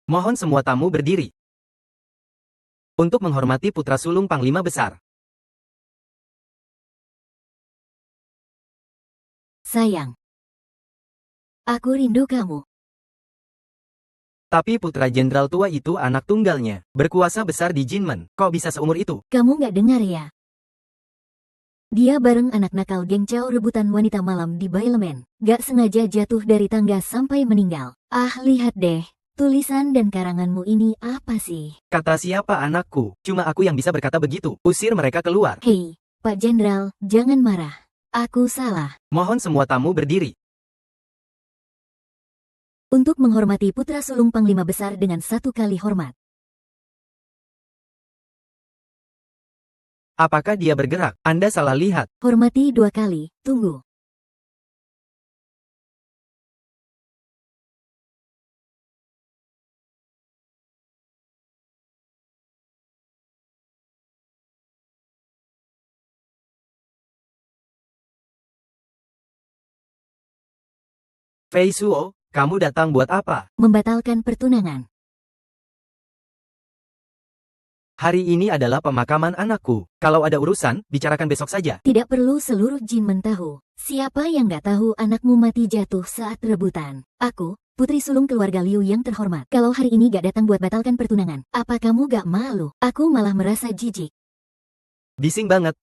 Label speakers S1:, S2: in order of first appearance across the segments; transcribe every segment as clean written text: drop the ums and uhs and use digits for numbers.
S1: Mohon semua tamu berdiri. Untuk menghormati putra sulung Panglima Besar.
S2: Sayang. Aku rindu kamu.
S1: Tapi putra jenderal tua itu anak tunggalnya. Berkuasa besar di Jinmen. Kok bisa seumur itu?
S2: Kamu nggak dengar ya? Dia bareng anak nakal geng Chao rebutan wanita malam di Bailemen. Gak sengaja jatuh dari tangga sampai meninggal. Ah, lihat deh. Tulisan dan karanganmu ini apa sih?
S1: Kata siapa anakku? Cuma aku yang bisa berkata begitu. Usir mereka keluar.
S2: Hei, Pak Jenderal, jangan marah. Aku salah.
S1: Mohon semua tamu berdiri.
S2: Untuk menghormati putra sulung Panglima Besar dengan satu kali hormat.
S1: Apakah dia bergerak? Anda salah lihat.
S2: Hormati dua kali, tunggu.
S1: Fei Suo, kamu datang buat apa?
S2: Membatalkan pertunangan.
S1: Hari ini adalah pemakaman anakku. Kalau ada urusan, bicarakan besok saja.
S2: Tidak perlu seluruh Jinmen tahu. Siapa yang gak tahu anakmu mati jatuh saat rebutan? Aku, putri sulung keluarga Liu yang terhormat. Kalau hari ini gak datang buat batalkan pertunangan, apa kamu gak malu? Aku malah merasa jijik.
S1: Bising banget.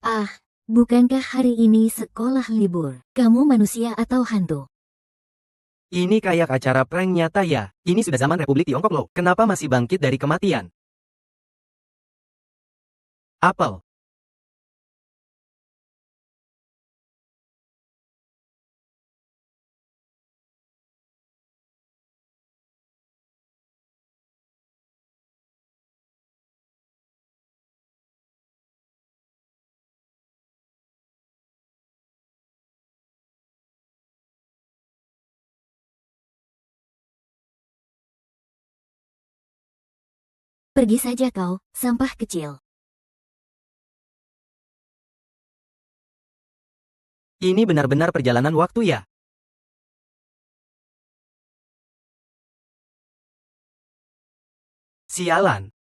S2: Ah, bukankah hari ini sekolah libur? Kamu manusia atau hantu?
S1: Ini kayak acara prank nyata ya. Ini sudah zaman Republik Tiongkok loh. Kenapa masih bangkit dari kematian? Apel.
S2: Pergi saja kau, sampah kecil.
S1: Ini benar-benar perjalanan waktu ya. Sialan.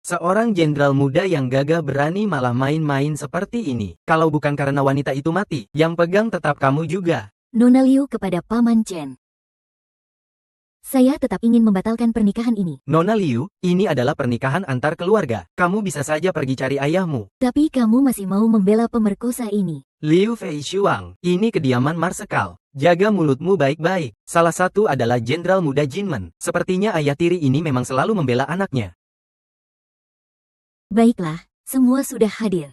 S1: Seorang jenderal muda yang gagah berani malah main-main seperti ini. Kalau bukan karena wanita itu mati, yang pegang tetap kamu juga.
S2: Nona Liu kepada Paman Chen. Saya tetap ingin membatalkan pernikahan ini.
S1: Nona Liu, ini adalah pernikahan antar keluarga. Kamu bisa saja pergi cari ayahmu.
S2: Tapi kamu masih mau membela pemerkosa ini.
S1: Liu Fei Shuang, ini kediaman Marsekal. Jaga mulutmu baik-baik. Salah satu adalah jenderal muda Jinmen. Sepertinya ayah tiri ini memang selalu membela anaknya.
S2: Baiklah, semua sudah hadir.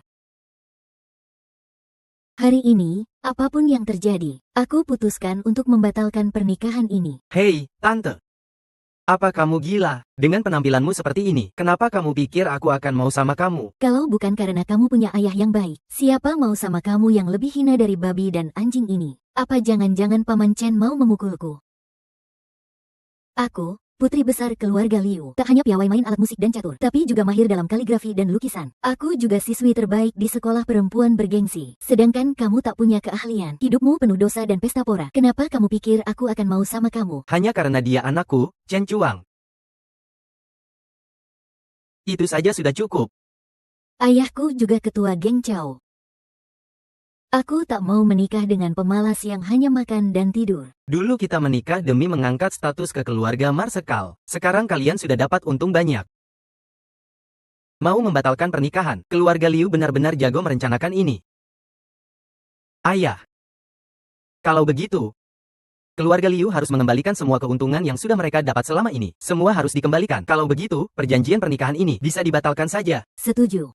S2: Hari ini, apapun yang terjadi, aku putuskan untuk membatalkan pernikahan ini.
S1: Hei, Tante. Apa kamu gila? Dengan penampilanmu seperti ini, kenapa kamu pikir aku akan mau sama kamu?
S2: Kalau bukan karena kamu punya ayah yang baik, siapa mau sama kamu yang lebih hina dari babi dan anjing ini? Apa jangan-jangan Paman Chen mau memukulku? Aku, putri besar keluarga Liu, tak hanya piawai main alat musik dan catur, tapi juga mahir dalam kaligrafi dan lukisan. Aku juga siswi terbaik di sekolah perempuan bergengsi. Sedangkan kamu tak punya keahlian. Hidupmu penuh dosa dan pesta pora. Kenapa kamu pikir aku akan mau sama kamu?
S1: Hanya karena dia anakku, Chen Chuang. Itu saja sudah cukup.
S2: Ayahku juga ketua geng Chao. Aku tak mau menikah dengan pemalas yang hanya makan dan tidur.
S1: Dulu kita menikah demi mengangkat status ke keluarga Marsekal. Sekarang kalian sudah dapat untung banyak. Mau membatalkan pernikahan, keluarga Liu benar-benar jago merencanakan ini. Ayah. Kalau begitu, keluarga Liu harus mengembalikan semua keuntungan yang sudah mereka dapat selama ini. Semua harus dikembalikan. Kalau begitu, perjanjian pernikahan ini bisa dibatalkan saja.
S2: Setuju.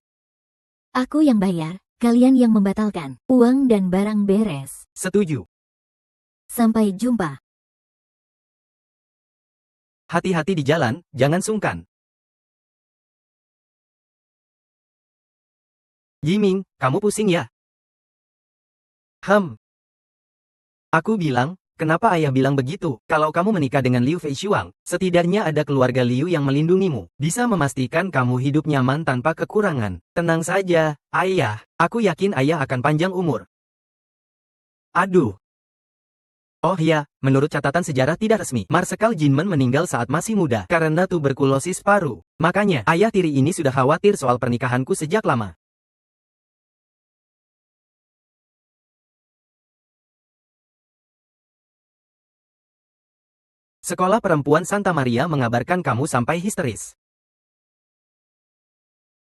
S2: Aku yang bayar, kalian yang membatalkan. Uang dan barang beres.
S1: Setuju.
S2: Sampai jumpa.
S1: Hati-hati di jalan, jangan sungkan. Yiming, kamu pusing ya? Aku bilang, kenapa ayah bilang begitu? Kalau kamu menikah dengan Liu Feishuang, setidaknya ada keluarga Liu yang melindungimu. Bisa memastikan kamu hidup nyaman tanpa kekurangan. Tenang saja, ayah. Aku yakin ayah akan panjang umur. Aduh. Oh iya, menurut catatan sejarah tidak resmi, Marsekal Jinmen meninggal saat masih muda karena tuberkulosis paru. Makanya, ayah tiri ini sudah khawatir soal pernikahanku sejak lama. Sekolah perempuan Santa Maria mengabarkan kamu sampai histeris.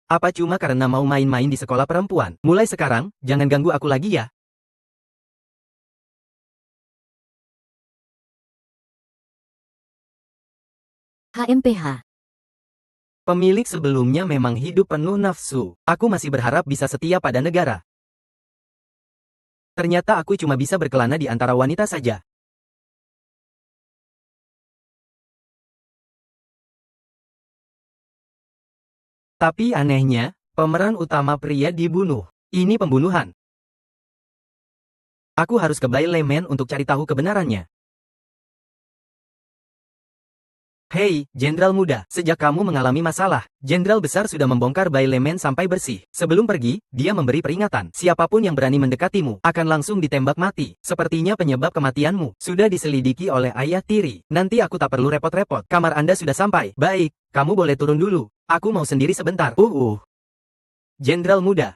S1: Apa cuma karena mau main-main di sekolah perempuan? Mulai sekarang, jangan ganggu aku lagi ya.
S2: HMPH.
S1: Pemilik sebelumnya memang hidup penuh nafsu. Aku masih berharap bisa setia pada negara. Ternyata aku cuma bisa berkelana di antara wanita saja. Tapi anehnya, pemeran utama pria dibunuh. Ini pembunuhan. Aku harus ke Bailemen untuk cari tahu kebenarannya. Hei, Jenderal Muda, sejak kamu mengalami masalah, Jenderal Besar sudah membongkar Bailemen sampai bersih. Sebelum pergi, dia memberi peringatan. Siapapun yang berani mendekatimu, akan langsung ditembak mati. Sepertinya penyebab kematianmu sudah diselidiki oleh ayah tiri. Nanti aku tak perlu repot-repot. Kamar Anda sudah sampai. Baik, kamu boleh turun dulu. Aku mau sendiri sebentar. Jenderal Muda.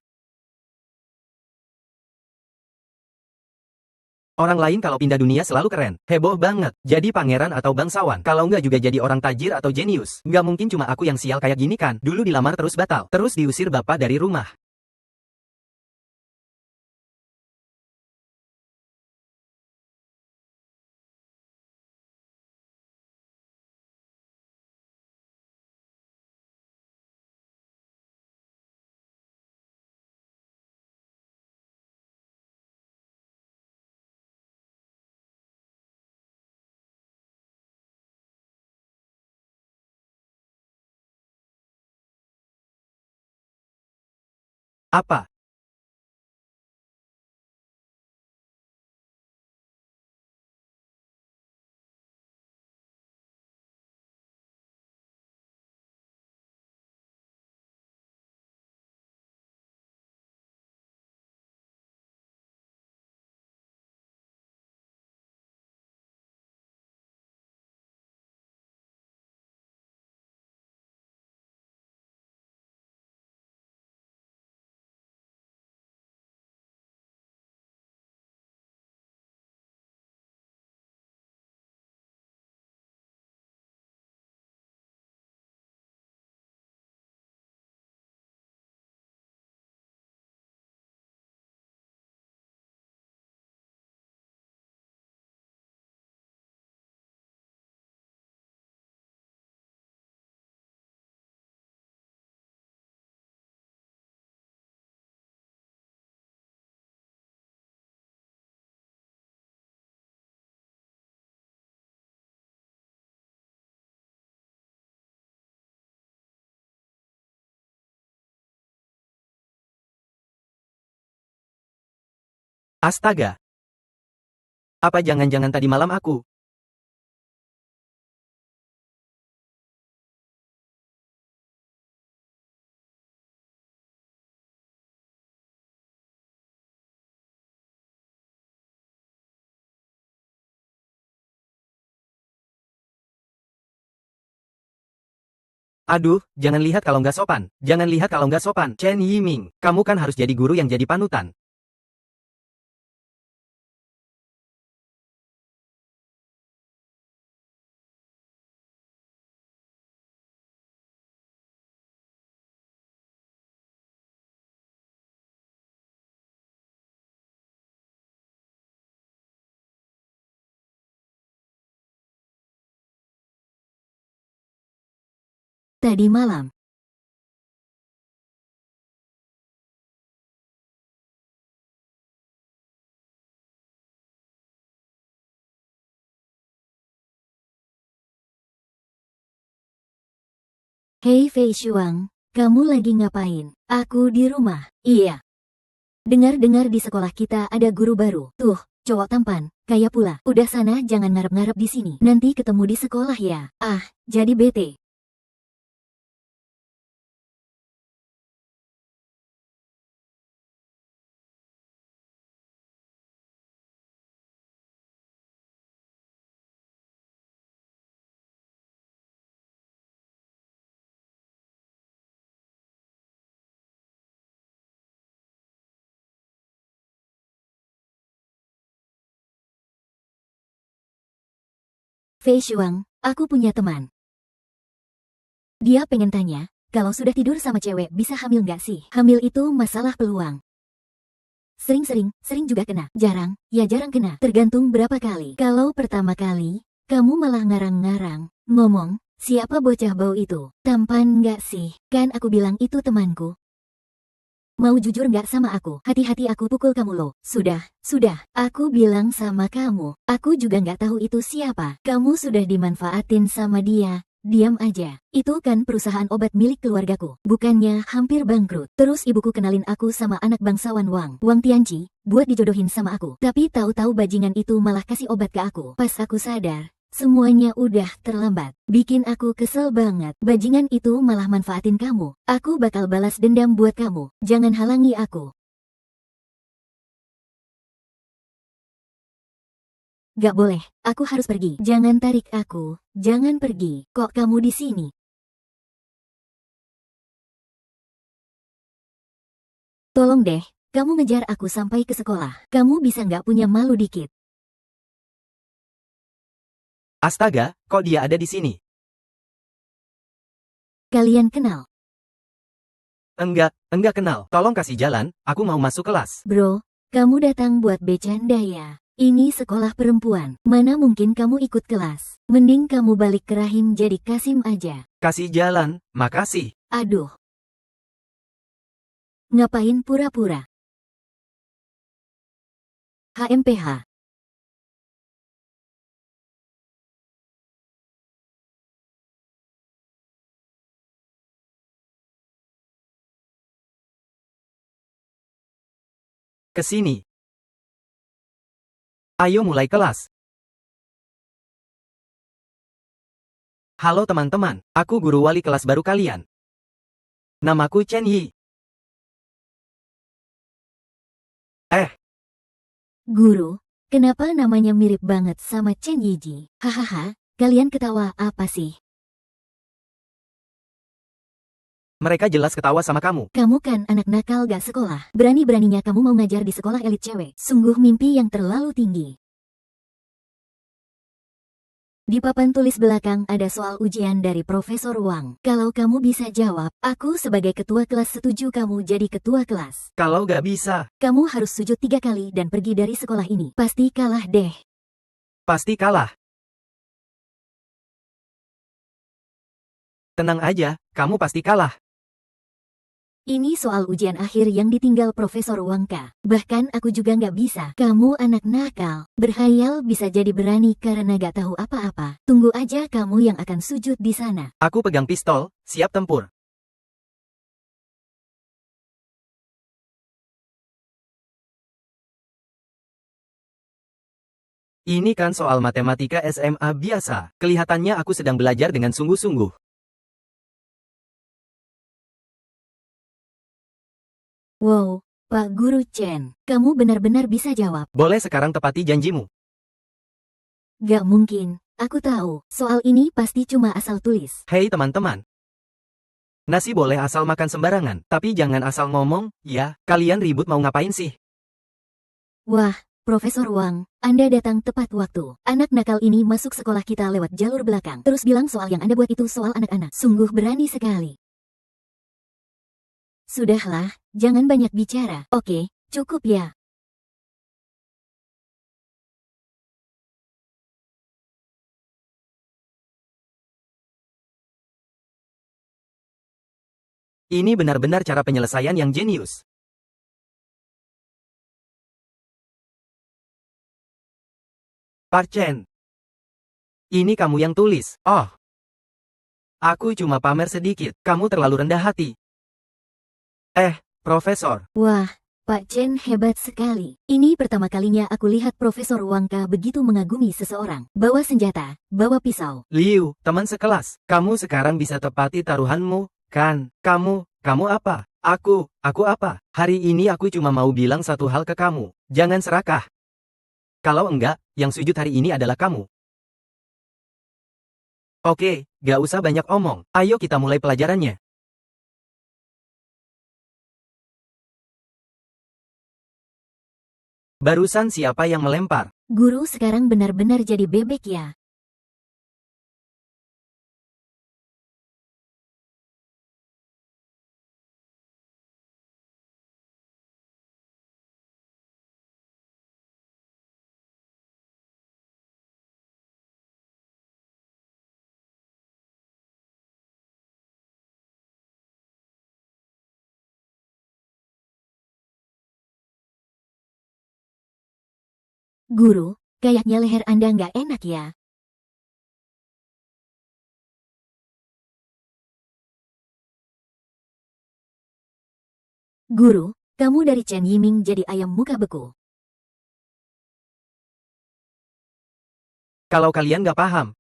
S1: Orang lain kalau pindah dunia selalu keren. Heboh banget. Jadi pangeran atau bangsawan. Kalau nggak juga jadi orang tajir atau jenius. Nggak mungkin cuma aku yang sial kayak gini kan. Dulu dilamar terus batal. Terus diusir bapak dari rumah. Apa? Astaga. Apa jangan-jangan tadi malam aku? Aduh, jangan lihat kalau nggak sopan. Jangan lihat kalau nggak sopan. Chen Yiming, kamu kan harus jadi guru yang jadi panutan.
S2: Tadi malam. Hei Fei Shuang, kamu lagi ngapain? Aku di rumah. Iya. Dengar-dengar di sekolah kita ada guru baru. Tuh, cowok tampan, kaya pula. Udah sana jangan ngarep-ngarep di sini. Nanti ketemu di sekolah ya. Ah, jadi bete. Fei Shuang, aku punya teman. Dia pengen tanya, kalau sudah tidur sama cewek bisa hamil nggak sih? Hamil itu masalah peluang. Sering juga kena. Jarang, ya jarang kena. Tergantung berapa kali. Kalau pertama kali, kamu malah ngarang-ngarang, ngomong, siapa bocah bau itu? Tampan nggak sih? Kan aku bilang itu temanku. Mau jujur nggak sama aku? Hati-hati aku pukul kamu loh. Sudah. Aku bilang sama kamu. Aku juga nggak tahu itu siapa. Kamu sudah dimanfaatin sama dia. Diam aja. Itu kan perusahaan obat milik keluargaku. Bukannya hampir bangkrut. Terus ibuku kenalin aku sama anak bangsawan Wang Tianqi, buat dijodohin sama aku. Tapi tahu-tahu bajingan itu malah kasih obat ke aku. Pas aku sadar, semuanya udah terlambat. Bikin aku kesel banget. Bajingan itu malah manfaatin kamu. Aku bakal balas dendam buat kamu. Jangan halangi aku. Gak boleh, aku harus pergi. Jangan tarik aku. Jangan pergi. Kok kamu di sini? Tolong deh, kamu ngejar aku sampai ke sekolah. Kamu bisa nggak punya malu dikit?
S1: Astaga, kok dia ada di sini?
S2: Kalian kenal?
S1: Enggak kenal. Tolong kasih jalan, aku mau masuk kelas.
S2: Bro, kamu datang buat bercanda ya? Ini sekolah perempuan. Mana mungkin kamu ikut kelas? Mending kamu balik ke rahim jadi Kasim aja.
S1: Kasih jalan, makasih.
S2: Aduh. Ngapain pura-pura? HMPH.
S1: Kesini. Ayo mulai kelas. Halo teman-teman, aku guru wali kelas baru kalian. Namaku Chen Yi.
S2: Guru, kenapa namanya mirip banget sama Chen Yiji? Hahaha, kalian ketawa apa sih?
S1: Mereka jelas ketawa sama kamu.
S2: Kamu kan anak nakal gak sekolah. Berani-beraninya kamu mau ngajar di sekolah elit cewek. Sungguh mimpi yang terlalu tinggi. Di papan tulis belakang ada soal ujian dari Profesor Wang. Kalau kamu bisa jawab, aku sebagai ketua kelas setuju kamu jadi ketua kelas.
S1: Kalau gak bisa,
S2: Kamu harus sujud 3 kali dan pergi dari sekolah ini. Pasti kalah deh.
S1: pasti kalah. Tenang aja, kamu pasti kalah.
S2: Ini soal ujian akhir yang ditinggal Profesor Wangka. Bahkan aku juga nggak bisa. Kamu anak nakal. Berhayal bisa jadi berani karena gak tahu apa-apa. Tunggu aja kamu yang akan sujud di sana.
S1: Aku pegang pistol, siap tempur. Ini kan soal matematika SMA biasa. Kelihatannya aku sedang belajar dengan sungguh-sungguh.
S2: Wow, Pak Guru Chen, kamu benar-benar bisa jawab.
S1: Boleh sekarang tepati janjimu.
S2: Gak mungkin. Aku tahu, soal ini pasti cuma asal tulis.
S1: Hei teman-teman. Nasi boleh asal makan sembarangan, tapi jangan asal ngomong, ya. Kalian ribut mau ngapain sih?
S2: Wah, Profesor Wang, Anda datang tepat waktu. Anak nakal ini masuk sekolah kita lewat jalur belakang. Terus bilang soal yang Anda buat itu soal anak-anak. Sungguh berani sekali. Sudahlah, jangan banyak bicara. Oke, cukup ya.
S1: Ini benar-benar cara penyelesaian yang jenius. Pak Chen. Ini kamu yang tulis. Oh. Aku cuma pamer sedikit. Kamu terlalu rendah hati. Profesor.
S2: Wah, Pak Chen hebat sekali. Ini pertama kalinya aku lihat Profesor Wangka begitu mengagumi seseorang. Bawa senjata, bawa pisau.
S1: Liu, teman sekelas. Kamu sekarang bisa tepati taruhanmu, kan? Kamu apa? Aku apa? Hari ini aku cuma mau bilang satu hal ke kamu. Jangan serakah. Kalau enggak, yang sujud hari ini adalah kamu. Oke, gak usah banyak omong. Ayo kita mulai pelajarannya. Barusan siapa yang melempar?
S2: Guru sekarang benar-benar jadi bebek ya. Guru, kayaknya leher Anda nggak enak ya. Guru, kamu dari Chen Yiming jadi ayam muka beku.
S1: Kalau kalian nggak paham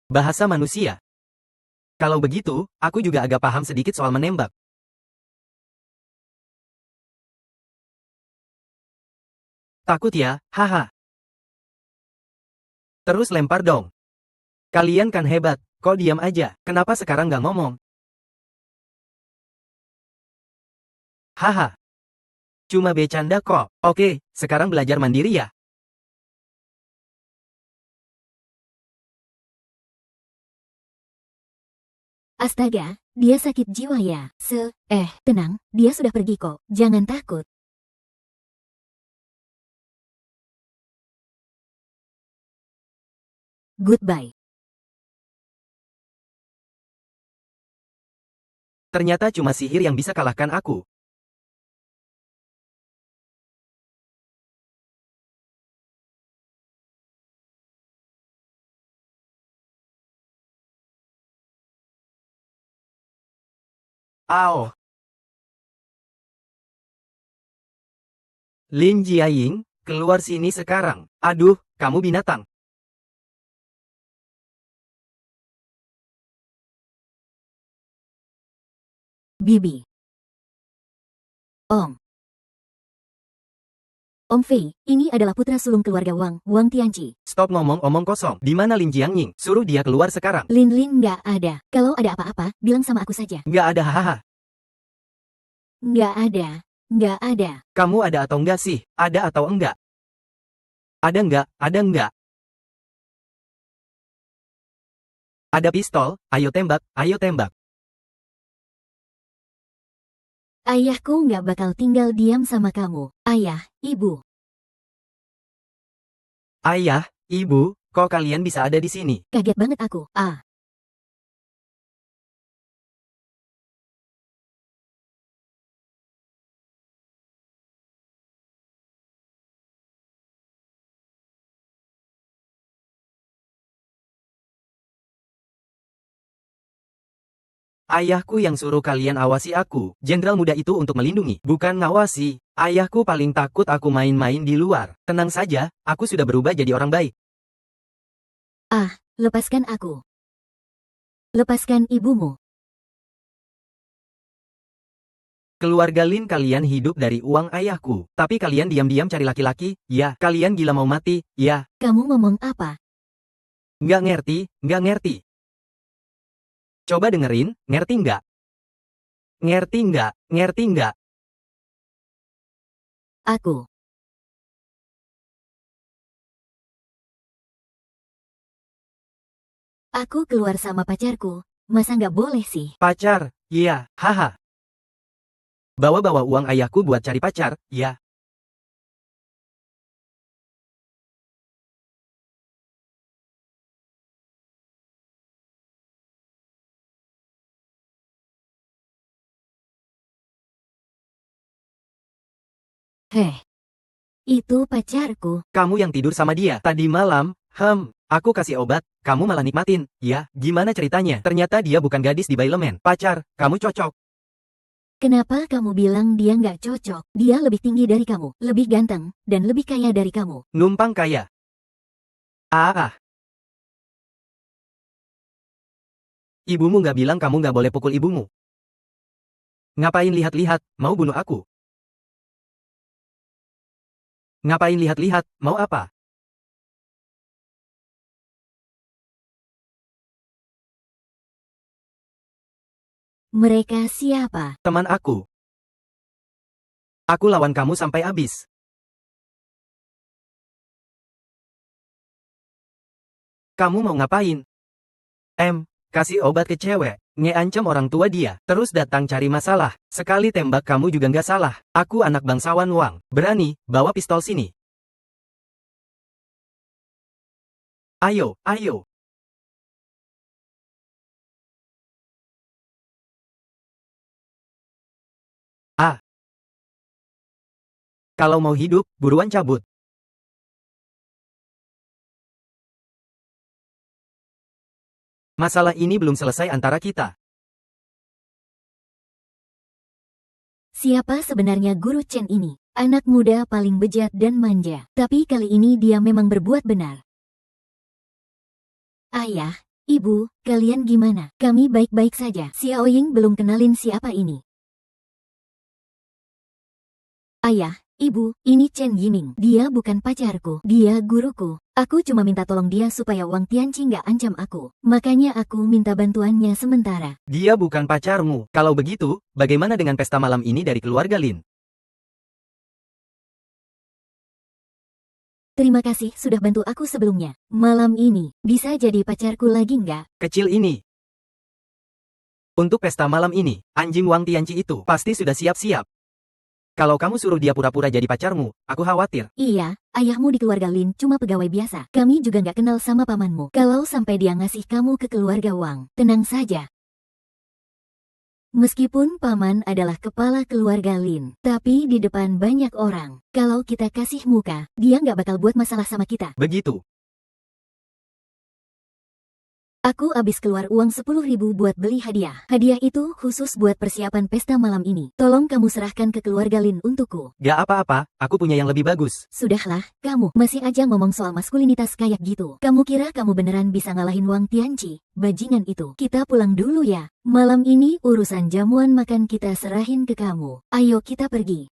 S1: bahasa manusia. Kalau begitu, aku juga agak paham sedikit soal menembak. Takut ya, haha. Terus lempar dong. Kalian kan hebat, kok diam aja? Kenapa sekarang nggak ngomong? Haha, cuma bercanda kok. Oke, sekarang belajar mandiri ya.
S2: Astaga, dia sakit jiwa ya. Tenang, dia sudah pergi kok. Jangan takut. Goodbye.
S1: Ternyata cuma sihir yang bisa kalahkan aku. Ao. Lin Jiaying, keluar sini sekarang. Aduh, kamu binatang.
S2: Bibi. Om. Om Fei, ini adalah putra sulung keluarga Wang, Wang Tianqi.
S1: Stop ngomong omong kosong. Di mana Lin Jianying? Suruh dia keluar sekarang.
S2: Lin Lin nggak ada. Kalau ada apa-apa, bilang sama aku saja.
S1: Nggak ada hahaha.
S2: Nggak ada. Nggak ada.
S1: Kamu ada atau enggak sih? Ada atau enggak? Ada enggak? Ada enggak? Ada pistol? Ayo tembak, ayo tembak.
S2: Ayahku nggak bakal tinggal diam sama kamu. Ayah, ibu.
S1: Ayah, ibu, kok kalian bisa ada di sini?
S2: Kaget banget aku.
S1: Ayahku yang suruh kalian awasi aku. Jenderal muda itu untuk melindungi, bukan ngawasi. Ayahku paling takut aku main-main di luar. Tenang saja, aku sudah berubah jadi orang baik.
S2: Lepaskan aku. Lepaskan ibumu.
S1: Keluarga Lin kalian hidup dari uang ayahku. Tapi kalian diam-diam cari laki-laki? Ya, kalian gila mau mati? Ya,
S2: Kamu ngomong apa?
S1: nggak ngerti, nggak ngerti. Coba dengerin, ngerti nggak? Ngerti nggak? Ngerti nggak?
S2: Aku. Aku keluar sama pacarku. Masa nggak boleh sih?
S1: Pacar? Iya, haha. Bawa-bawa uang ayahku buat cari pacar, ya.
S2: Heh. Itu pacarku.
S1: Kamu yang tidur sama dia tadi malam, aku kasih obat, kamu malah nikmatin. Ya, gimana ceritanya? Ternyata dia bukan gadis di Bailemen. Pacar, kamu cocok.
S2: Kenapa kamu bilang dia nggak cocok? Dia lebih tinggi dari kamu, lebih ganteng, dan lebih kaya dari kamu.
S1: Numpang kaya. Ibumu nggak bilang kamu nggak boleh pukul ibumu. Ngapain lihat-lihat, mau bunuh aku? Ngapain lihat-lihat, mau apa?
S2: Mereka siapa?
S1: Teman aku. Aku lawan kamu sampai habis. Kamu mau ngapain? Kasih obat ke cewek. Ngeancam orang tua dia. Terus datang cari masalah. Sekali tembak kamu juga nggak salah. Aku anak bangsawan Wang. Berani, bawa pistol sini. Ayo, ayo. Kalau mau hidup, buruan cabut. Masalah ini belum selesai antara kita.
S2: Siapa sebenarnya Guru Chen ini? Anak muda paling bejat dan manja. Tapi kali ini dia memang berbuat benar. Ayah, Ibu, kalian gimana? Kami baik-baik saja. Xiao Ying belum kenalin siapa ini. Ayah, Ibu, ini Chen Yiming. Dia bukan pacarku. Dia guruku. Aku cuma minta tolong dia supaya Wang Tianqi nggak ancam aku. Makanya aku minta bantuannya sementara.
S1: Dia bukan pacarmu. Kalau begitu, bagaimana dengan pesta malam ini dari keluarga Lin?
S2: Terima kasih sudah bantu aku sebelumnya. Malam ini, bisa jadi pacarku lagi nggak?
S1: Kecil ini. Untuk pesta malam ini, anjing Wang Tianqi itu pasti sudah siap-siap. Kalau kamu suruh dia pura-pura jadi pacarmu, aku khawatir.
S2: Iya, ayahmu di keluarga Lin cuma pegawai biasa. Kami juga nggak kenal sama pamanmu. Kalau sampai dia ngasih kamu ke keluarga Wang, tenang saja. Meskipun paman adalah kepala keluarga Lin, tapi di depan banyak orang, kalau kita kasih muka, dia nggak bakal buat masalah sama kita.
S1: Begitu.
S2: Aku habis keluar uang 10.000 buat beli hadiah. Hadiah itu khusus buat persiapan pesta malam ini. Tolong kamu serahkan ke keluarga Lin untukku.
S1: Gak apa-apa, aku punya yang lebih bagus.
S2: Sudahlah, kamu masih aja ngomong soal maskulinitas kayak gitu. Kamu kira kamu beneran bisa ngalahin Wang Tianqi? Bajingan itu. Kita pulang dulu ya. Malam ini urusan jamuan makan kita serahin ke kamu. Ayo kita pergi.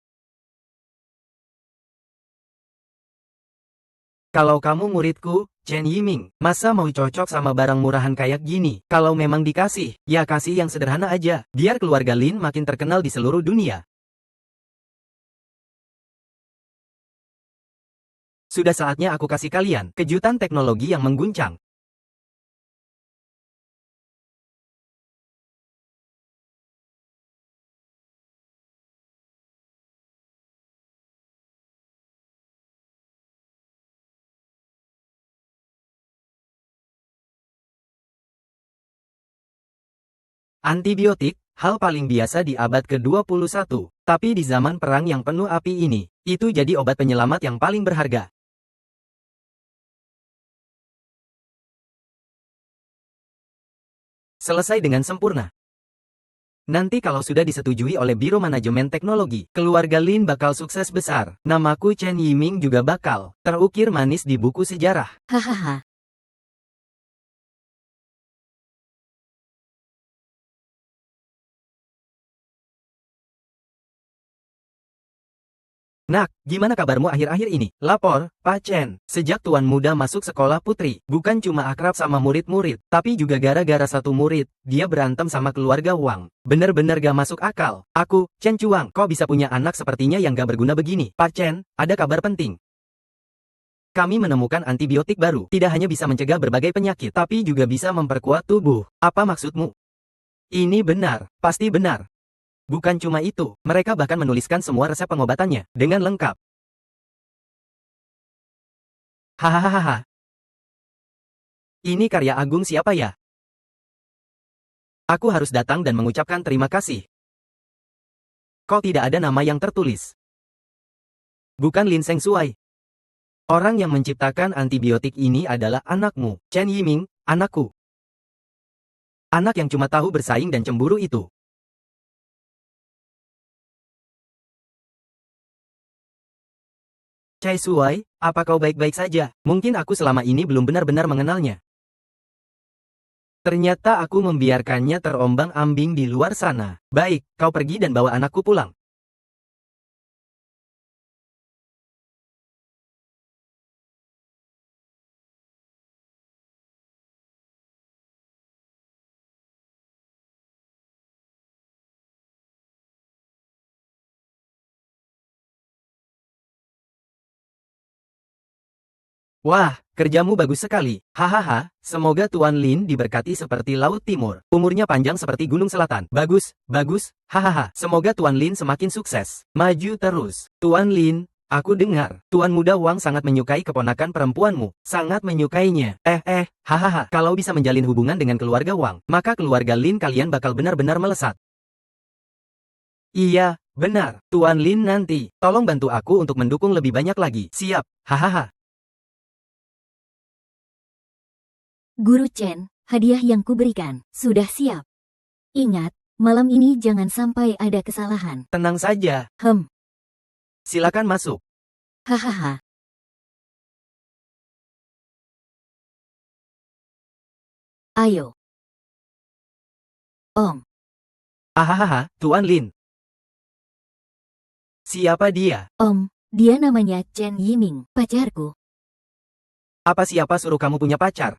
S1: Kalau kamu muridku, Chen Yiming, masa mau cocok sama barang murahan kayak gini? Kalau memang dikasih, ya kasih yang sederhana aja, biar keluarga Lin makin terkenal di seluruh dunia. Sudah saatnya aku kasih kalian kejutan teknologi yang mengguncang. Antibiotik, hal paling biasa di abad ke-21. Tapi di zaman perang yang penuh api ini, itu jadi obat penyelamat yang paling berharga. Selesai dengan sempurna. Nanti kalau sudah disetujui oleh Biro Manajemen Teknologi, keluarga Lin bakal sukses besar. Namaku Chen Yiming juga bakal terukir manis di buku sejarah.
S2: Hahaha.
S1: Nak, gimana kabarmu akhir-akhir ini? Lapor, Pak Chen. Sejak Tuan Muda masuk sekolah putri, bukan cuma akrab sama murid-murid, tapi juga gara-gara satu murid, dia berantem sama keluarga Wang. Bener-bener gak masuk akal. Aku, Chen Chuang, kok bisa punya anak sepertinya yang gak berguna begini? Pak Chen, ada kabar penting. Kami menemukan antibiotik baru. Tidak hanya bisa mencegah berbagai penyakit, tapi juga bisa memperkuat tubuh. Apa maksudmu? Ini benar, pasti benar. Bukan cuma itu, mereka bahkan menuliskan semua resep pengobatannya dengan lengkap. Hahaha. Ini karya agung siapa ya? Aku harus datang dan mengucapkan terima kasih. Kok tidak ada nama yang tertulis? Bukan Lin Seng Shuai. Orang yang menciptakan antibiotik ini adalah anakmu, Chen Yiming, anakku. Anak yang cuma tahu bersaing dan cemburu itu. Chai Shuai, apa kau baik-baik saja? Mungkin aku selama ini belum benar-benar mengenalnya. Ternyata aku membiarkannya terombang-ambing di luar sana. Baik, kau pergi dan bawa anakku pulang. Wah, kerjamu bagus sekali. Hahaha, semoga Tuan Lin diberkati seperti Laut Timur. Umurnya panjang seperti Gunung Selatan. Bagus, bagus, hahaha. Semoga Tuan Lin semakin sukses. Maju terus. Tuan Lin, aku dengar, Tuan Muda Wang sangat menyukai keponakan perempuanmu. Sangat menyukainya. Hahaha. Kalau bisa menjalin hubungan dengan keluarga Wang, maka keluarga Lin kalian bakal benar-benar melesat. Iya, benar. Tuan Lin nanti, tolong bantu aku untuk mendukung lebih banyak lagi. Siap, hahaha.
S2: Guru Chen, hadiah yang kuberikan sudah siap. Ingat, malam ini jangan sampai ada kesalahan.
S1: Tenang saja. Silakan masuk.
S2: Hahaha. Ayo. Om.
S1: Ahahaha, Tuan Lin. Siapa dia?
S2: Om, dia namanya Chen Yiming, pacarku.
S1: Apa siapa suruh kamu punya pacar?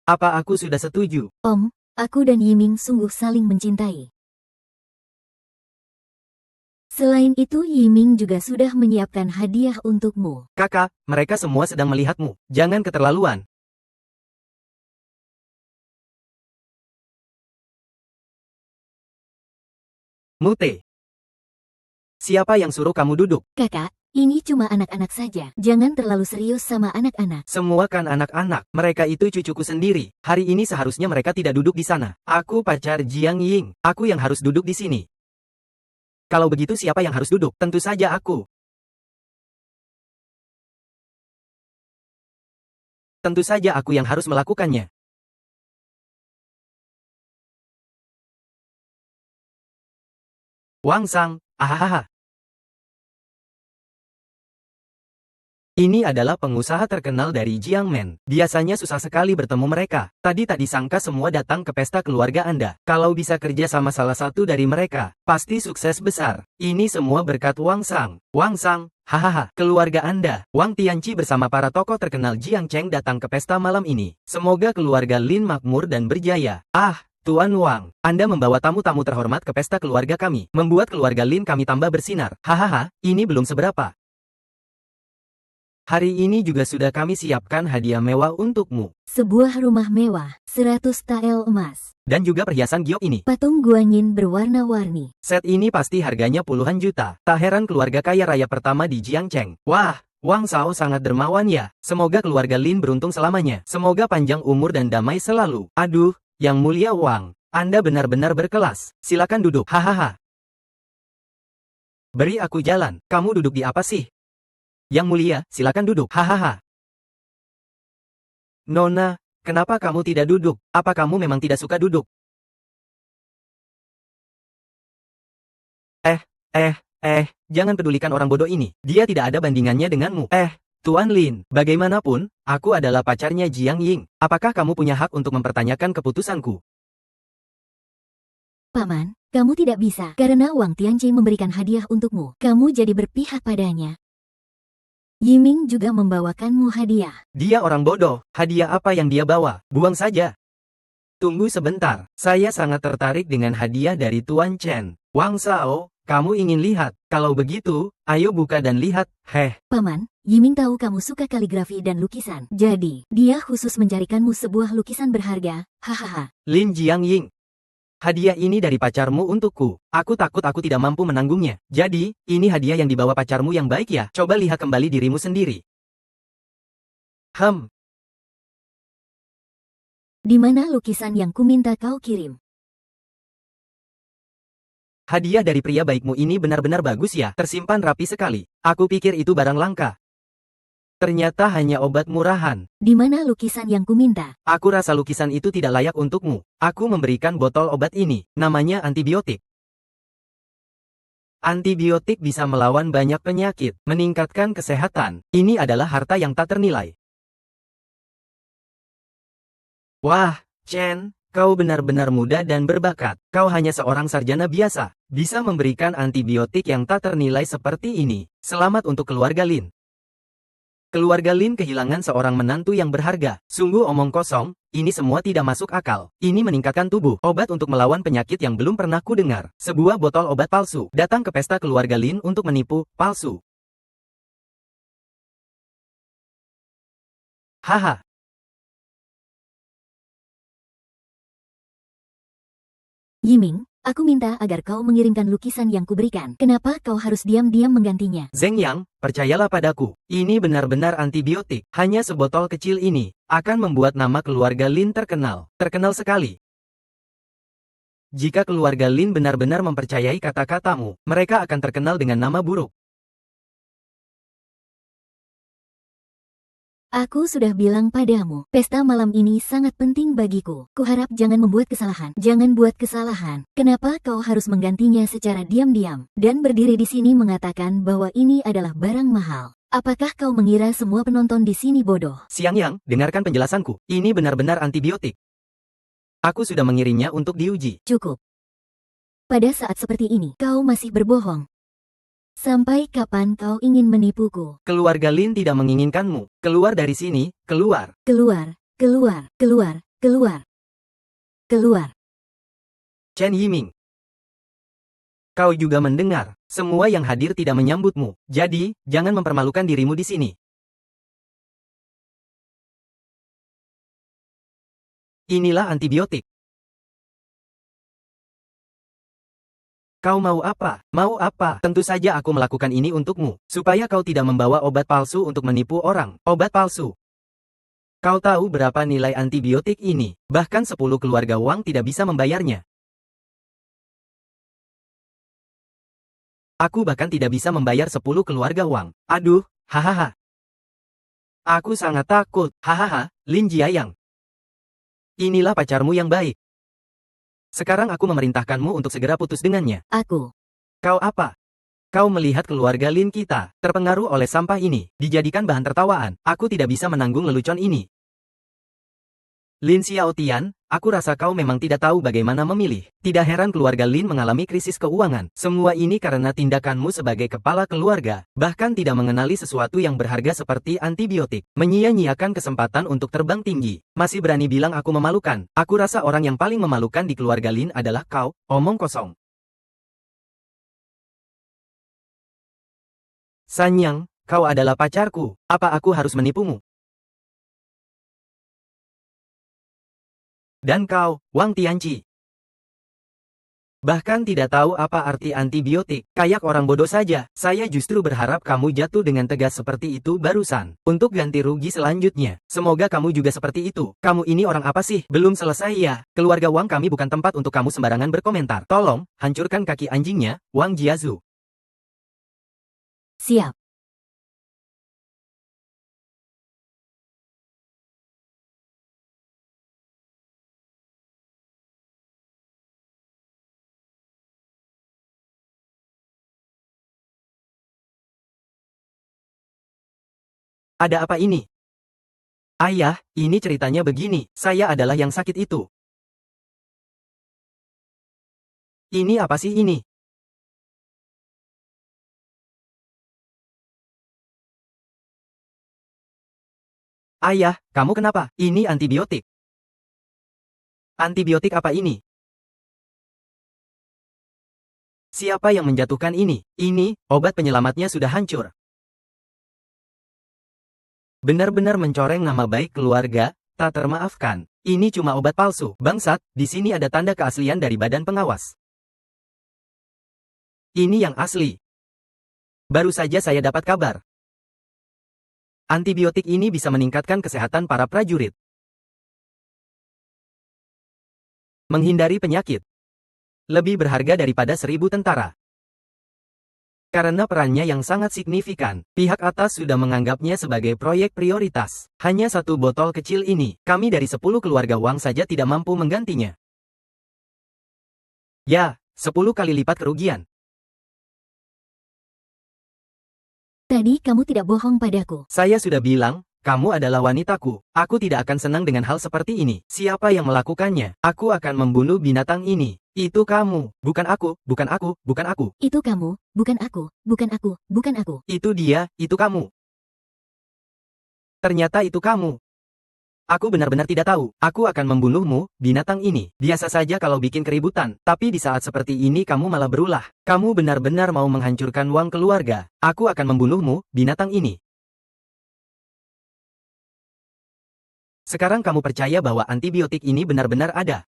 S1: Apa aku sudah setuju?
S2: Om, aku dan Yiming sungguh saling mencintai. Selain itu Yiming juga sudah menyiapkan hadiah untukmu.
S1: Kakak, mereka semua sedang melihatmu. Jangan keterlaluan. Mute. Siapa yang suruh kamu duduk?
S2: Kakak, ini cuma anak-anak saja. Jangan terlalu serius sama anak-anak.
S1: Semua kan anak-anak. Mereka itu cucuku sendiri. Hari ini seharusnya mereka tidak duduk di sana. Aku pacar Jiang Ying. Aku yang harus duduk di sini. Kalau begitu siapa yang harus duduk? Tentu saja aku. Tentu saja aku yang harus melakukannya. Wang Sang, ahahaha. Ini adalah pengusaha terkenal dari Jiangmen. Biasanya susah sekali bertemu mereka. Tadi sangka semua datang ke pesta keluarga Anda. Kalau bisa kerja sama salah satu dari mereka, pasti sukses besar. Ini semua berkat Wang Sang. Wang Sang, hahaha. Keluarga Anda, Wang Tianqi bersama para tokoh terkenal Jiang Cheng datang ke pesta malam ini. Semoga keluarga Lin makmur dan berjaya. Tuan Wang, Anda membawa tamu-tamu terhormat ke pesta keluarga kami. Membuat keluarga Lin kami tambah bersinar. Hahaha, ini belum seberapa. Hari ini juga sudah kami siapkan hadiah mewah untukmu.
S2: Sebuah rumah mewah, 100 tael emas.
S1: Dan juga perhiasan giok ini.
S2: Patung guanyin berwarna-warni.
S1: Set ini pasti harganya puluhan juta. Tak heran keluarga kaya raya pertama di Jiangcheng. Wah, Wang Sao sangat dermawan ya. Semoga keluarga Lin beruntung selamanya. Semoga panjang umur dan damai selalu. Aduh, Yang Mulia Wang, Anda benar-benar berkelas. Silakan duduk. Hahaha. Beri aku jalan. Kamu duduk di apa sih? Yang Mulia, silakan duduk. Hahaha. Nona, kenapa kamu tidak duduk? Apa kamu memang tidak suka duduk? Jangan pedulikan orang bodoh ini. Dia tidak ada bandingannya denganmu. Tuan Lin, bagaimanapun, aku adalah pacarnya Jiang Ying. Apakah kamu punya hak untuk mempertanyakan keputusanku?
S2: Paman, kamu tidak bisa karena Wang Tianqi memberikan hadiah untukmu. Kamu jadi berpihak padanya. Yiming juga membawakanmu hadiah.
S1: Dia orang bodoh. Hadiah apa yang dia bawa? Buang saja. Tunggu sebentar. Saya sangat tertarik dengan hadiah dari Tuan Chen. Wang Sao, kamu ingin lihat? Kalau begitu, ayo buka dan lihat.
S2: Paman, Yiming tahu kamu suka kaligrafi dan lukisan. Jadi, dia khusus mencarikanmu sebuah lukisan berharga. Hahaha.
S1: Lin Jiang Ying. Hadiah ini dari pacarmu untukku. Aku takut aku tidak mampu menanggungnya. Jadi, ini hadiah yang dibawa pacarmu yang baik ya. Coba lihat kembali dirimu sendiri.
S2: Di mana lukisan yang kuminta kau kirim?
S1: Hadiah dari pria baikmu ini benar-benar bagus ya. Tersimpan rapi sekali. Aku pikir itu barang langka. Ternyata hanya obat murahan.
S2: Di mana lukisan yang kuminta?
S1: Aku rasa lukisan itu tidak layak untukmu. Aku memberikan botol obat ini. Namanya antibiotik. Antibiotik bisa melawan banyak penyakit, meningkatkan kesehatan. Ini adalah harta yang tak ternilai. Wah, Chen, kau benar-benar muda dan berbakat. Kau hanya seorang sarjana biasa. Bisa memberikan antibiotik yang tak ternilai seperti ini. Selamat untuk keluarga Lin. Keluarga Lin kehilangan seorang menantu yang berharga. Sungguh omong kosong, ini semua tidak masuk akal. Ini meningkatkan tubuh. Obat untuk melawan penyakit yang belum pernah kudengar. Sebuah botol obat palsu. Datang ke pesta keluarga Lin untuk menipu, palsu. Haha.
S2: Yiming, aku minta agar kau mengirimkan lukisan yang kuberikan. Kenapa kau harus diam-diam menggantinya?
S1: Zeng Yang, percayalah padaku. Ini benar-benar antibiotik. Hanya sebotol kecil ini akan membuat nama keluarga Lin terkenal. Terkenal sekali. Jika keluarga Lin benar-benar mempercayai kata-katamu, mereka akan terkenal dengan nama buruk.
S2: Aku sudah bilang padamu, pesta malam ini sangat penting bagiku. Kuharap jangan membuat kesalahan. Jangan buat kesalahan. Kenapa kau harus menggantinya secara diam-diam dan berdiri di sini mengatakan bahwa ini adalah barang mahal? Apakah kau mengira semua penonton di sini bodoh?
S1: Siang Yang, dengarkan penjelasanku. Ini benar-benar antibiotik. Aku sudah mengirimnya untuk diuji.
S2: Cukup. Pada saat seperti ini, kau masih berbohong. Sampai kapan kau ingin menipuku?
S1: Keluarga Lin tidak menginginkanmu. Keluar dari sini, keluar.
S2: Keluar, keluar, keluar, keluar. Keluar.
S1: Chen Yiming. Kau juga mendengar. Semua yang hadir tidak menyambutmu. Jadi, jangan mempermalukan dirimu di sini. Inilah antibiotik. Kau mau apa? Mau apa? Tentu saja aku melakukan ini untukmu, supaya kau tidak membawa obat palsu untuk menipu orang. Obat palsu. Kau tahu berapa nilai antibiotik ini? Bahkan 10 keluarga Wang tidak bisa membayarnya. Aku bahkan tidak bisa membayar 10 keluarga Wang. Aduh, hahaha. Aku sangat takut, hahaha, Lin Jiayang. Inilah pacarmu yang baik. Sekarang aku memerintahkanmu untuk segera putus dengannya.
S2: Aku.
S1: Kau apa? Kau melihat keluarga Lin kita, terpengaruh oleh sampah ini, dijadikan bahan tertawaan. Aku tidak bisa menanggung lelucon ini. Lin Xiaotian, aku rasa kau memang tidak tahu bagaimana memilih. Tidak heran keluarga Lin mengalami krisis keuangan. Semua ini karena tindakanmu sebagai kepala keluarga, bahkan tidak mengenali sesuatu yang berharga seperti antibiotik. Menyia-nyiakan kesempatan untuk terbang tinggi. Masih berani bilang aku memalukan. Aku rasa orang yang paling memalukan di keluarga Lin adalah kau, omong kosong. Sanyang, kau adalah pacarku. Apa aku harus menipumu? Dan kau, Wang Tianqi. Bahkan tidak tahu apa arti antibiotik, kayak orang bodoh saja. Saya justru berharap kamu jatuh dengan tegas seperti itu barusan. Untuk ganti rugi selanjutnya. Semoga kamu juga seperti itu. Kamu ini orang apa sih? Belum selesai ya? Keluarga Wang kami bukan tempat untuk kamu sembarangan berkomentar. Tolong, hancurkan kaki anjingnya, Wang Jiazu.
S2: Siap.
S1: Ada apa ini? Ayah, ini ceritanya begini. Saya adalah yang sakit itu. Ini apa sih ini? Ayah, kamu kenapa? Ini antibiotik. Antibiotik apa ini? Siapa yang menjatuhkan ini? Ini, obat penyelamatnya sudah hancur. Benar-benar mencoreng nama baik keluarga, tak termaafkan. Ini cuma obat palsu. Bangsat, di sini ada tanda keaslian dari badan pengawas. Ini yang asli. Baru saja saya dapat kabar. Antibiotik ini bisa meningkatkan kesehatan para prajurit. Menghindari penyakit. Lebih berharga daripada 1000 tentara. Karena perannya yang sangat signifikan, pihak atas sudah menganggapnya sebagai proyek prioritas. Hanya satu botol kecil ini, kami dari 10 keluarga Wang saja tidak mampu menggantinya. Ya, 10 kali lipat kerugian.
S2: Tadi kamu tidak bohong padaku.
S1: Saya sudah bilang, kamu adalah wanitaku. Aku tidak akan senang dengan hal seperti ini. Siapa yang melakukannya? Aku akan membunuh binatang ini. Itu kamu, bukan aku, bukan aku, bukan aku.
S2: Itu kamu, bukan aku, bukan aku, bukan aku.
S1: Itu dia, itu kamu. Ternyata itu kamu. Aku benar-benar tidak tahu. Aku akan membunuhmu, binatang ini. Biasa saja kalau bikin keributan, tapi di saat seperti ini kamu malah berulah. Kamu benar-benar mau menghancurkan Wang keluarga. Aku akan membunuhmu, binatang ini. Sekarang kamu percaya bahwa antibiotik ini benar-benar ada.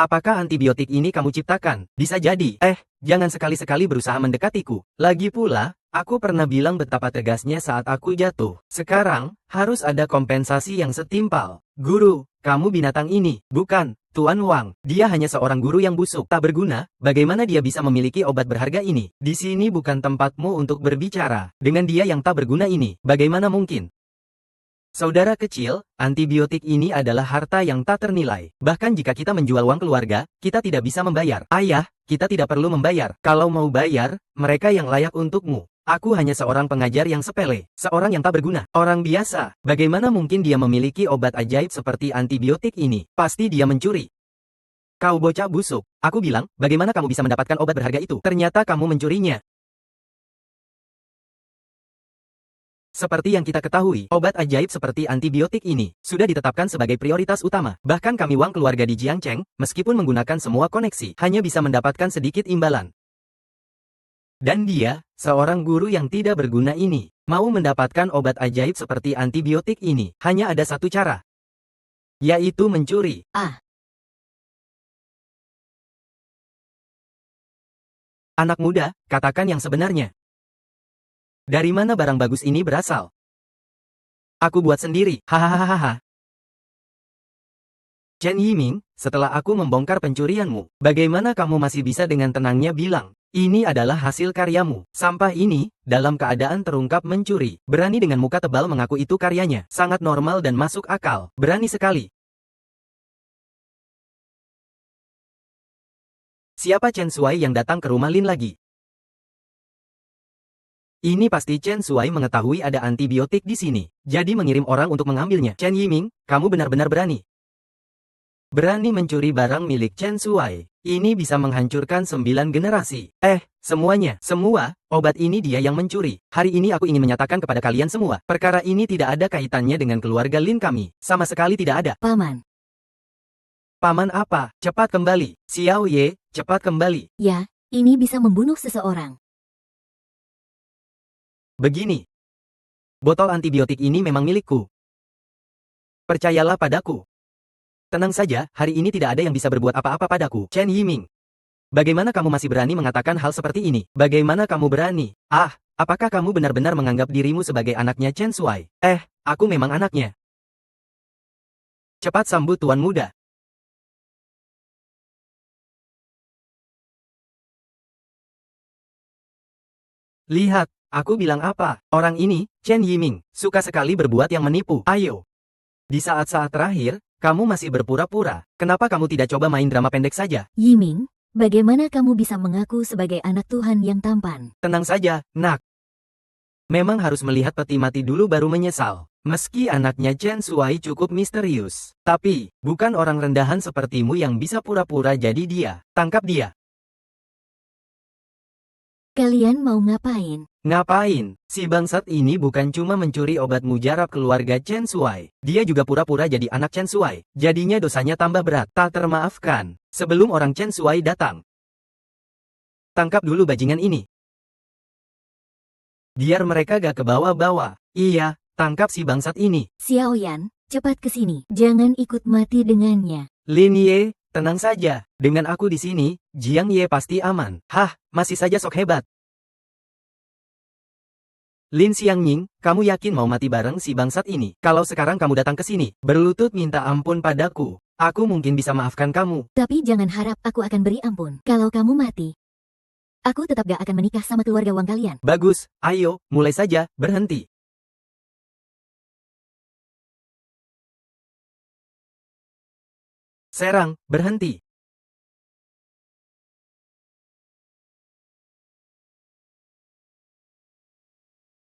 S1: Apakah antibiotik ini kamu ciptakan? Bisa jadi. Jangan sekali-sekali berusaha mendekatiku. Lagi pula, aku pernah bilang betapa tegasnya saat aku jatuh. Sekarang, harus ada kompensasi yang setimpal. Guru, kamu binatang ini. Bukan, Tuan Wang. Dia hanya seorang guru yang busuk, tak berguna. Bagaimana dia bisa memiliki obat berharga ini? Di sini bukan tempatmu untuk berbicara. Dengan dia yang tak berguna ini, bagaimana mungkin? Saudara kecil, antibiotik ini adalah harta yang tak ternilai. Bahkan jika kita menjual uang keluarga, kita tidak bisa membayar. Ayah, kita tidak perlu membayar. Kalau mau bayar, mereka yang layak untukmu. Aku hanya seorang pengajar yang sepele, seorang yang tak berguna, orang biasa. Bagaimana mungkin dia memiliki obat ajaib seperti antibiotik ini? Pasti dia mencuri. Kau bocah busuk, aku bilang, bagaimana kamu bisa mendapatkan obat berharga itu? Ternyata kamu mencurinya. Seperti yang kita ketahui, obat ajaib seperti antibiotik ini sudah ditetapkan sebagai prioritas utama. Bahkan kami Wang keluarga di Jiangcheng, meskipun menggunakan semua koneksi, hanya bisa mendapatkan sedikit imbalan. Dan dia, seorang guru yang tidak berguna ini, mau mendapatkan obat ajaib seperti antibiotik ini, hanya ada satu cara, yaitu mencuri. Anak muda, katakan yang sebenarnya. Dari mana barang bagus ini berasal? Aku buat sendiri, hahaha. Chen Yiming, setelah aku membongkar pencurianmu, bagaimana kamu masih bisa dengan tenangnya bilang, ini adalah hasil karyamu? Sampah ini, dalam keadaan terungkap mencuri, berani dengan muka tebal mengaku itu karyanya, sangat normal dan masuk akal, berani sekali. Siapa Chen Shuai yang datang ke rumah Lin lagi? Ini pasti Chen Shuai mengetahui ada antibiotik di sini, jadi mengirim orang untuk mengambilnya. Chen Yiming, kamu benar-benar berani. Berani mencuri barang milik Chen Shuai. Ini bisa menghancurkan 9 generasi. Semuanya, semua, obat ini dia yang mencuri. Hari ini aku ingin menyatakan kepada kalian semua, perkara ini tidak ada kaitannya dengan keluarga Lin kami. Sama sekali tidak ada.
S2: Paman.
S1: Paman apa? Cepat kembali. Xiao Ye, cepat kembali.
S2: Ya, ini bisa membunuh seseorang.
S1: Begini. Botol antibiotik ini memang milikku. Percayalah padaku. Tenang saja, hari ini tidak ada yang bisa berbuat apa-apa padaku. Chen Yiming. Bagaimana kamu masih berani mengatakan hal seperti ini? Bagaimana kamu berani? Apakah kamu benar-benar menganggap dirimu sebagai anaknya Chen Shuai? Aku memang anaknya. Cepat sambut tuan muda. Lihat. Aku bilang apa? Orang ini, Chen Yiming, suka sekali berbuat yang menipu. Ayo. Di saat-saat terakhir, kamu masih berpura-pura. Kenapa kamu tidak coba main drama pendek saja?
S2: Yiming, bagaimana kamu bisa mengaku sebagai anak Tuhan yang tampan?
S1: Tenang saja, nak. Memang harus melihat peti mati dulu baru menyesal. Meski anaknya Chen Shuai cukup misterius, tapi, bukan orang rendahan sepertimu yang bisa pura-pura jadi dia. Tangkap dia.
S2: Kalian mau ngapain?
S1: Ngapain? Si bangsat ini bukan cuma mencuri obat mujarab keluarga Chen Shuai. Dia juga pura-pura jadi anak Chen Shuai. Jadinya dosanya tambah berat. Tak termaafkan. Sebelum orang Chen Shuai datang. Tangkap dulu bajingan ini. Biar mereka gak kebawa-bawa. Iya, tangkap si bangsat ini.
S2: Xiao Yan, cepat ke sini. Jangan ikut mati dengannya.
S1: Lin Ye, tenang saja. Dengan aku di sini, Jiang Ye pasti aman. Masih saja sok hebat. Lin Xiangning, kamu yakin mau mati bareng si bangsat ini? Kalau sekarang kamu datang ke sini, berlutut minta ampun padaku, aku mungkin bisa maafkan kamu.
S2: Tapi jangan harap aku akan beri ampun. Kalau kamu mati, aku tetap gak akan menikah sama keluarga Wang kalian.
S1: Bagus, ayo, mulai saja, berhenti. Serang, berhenti.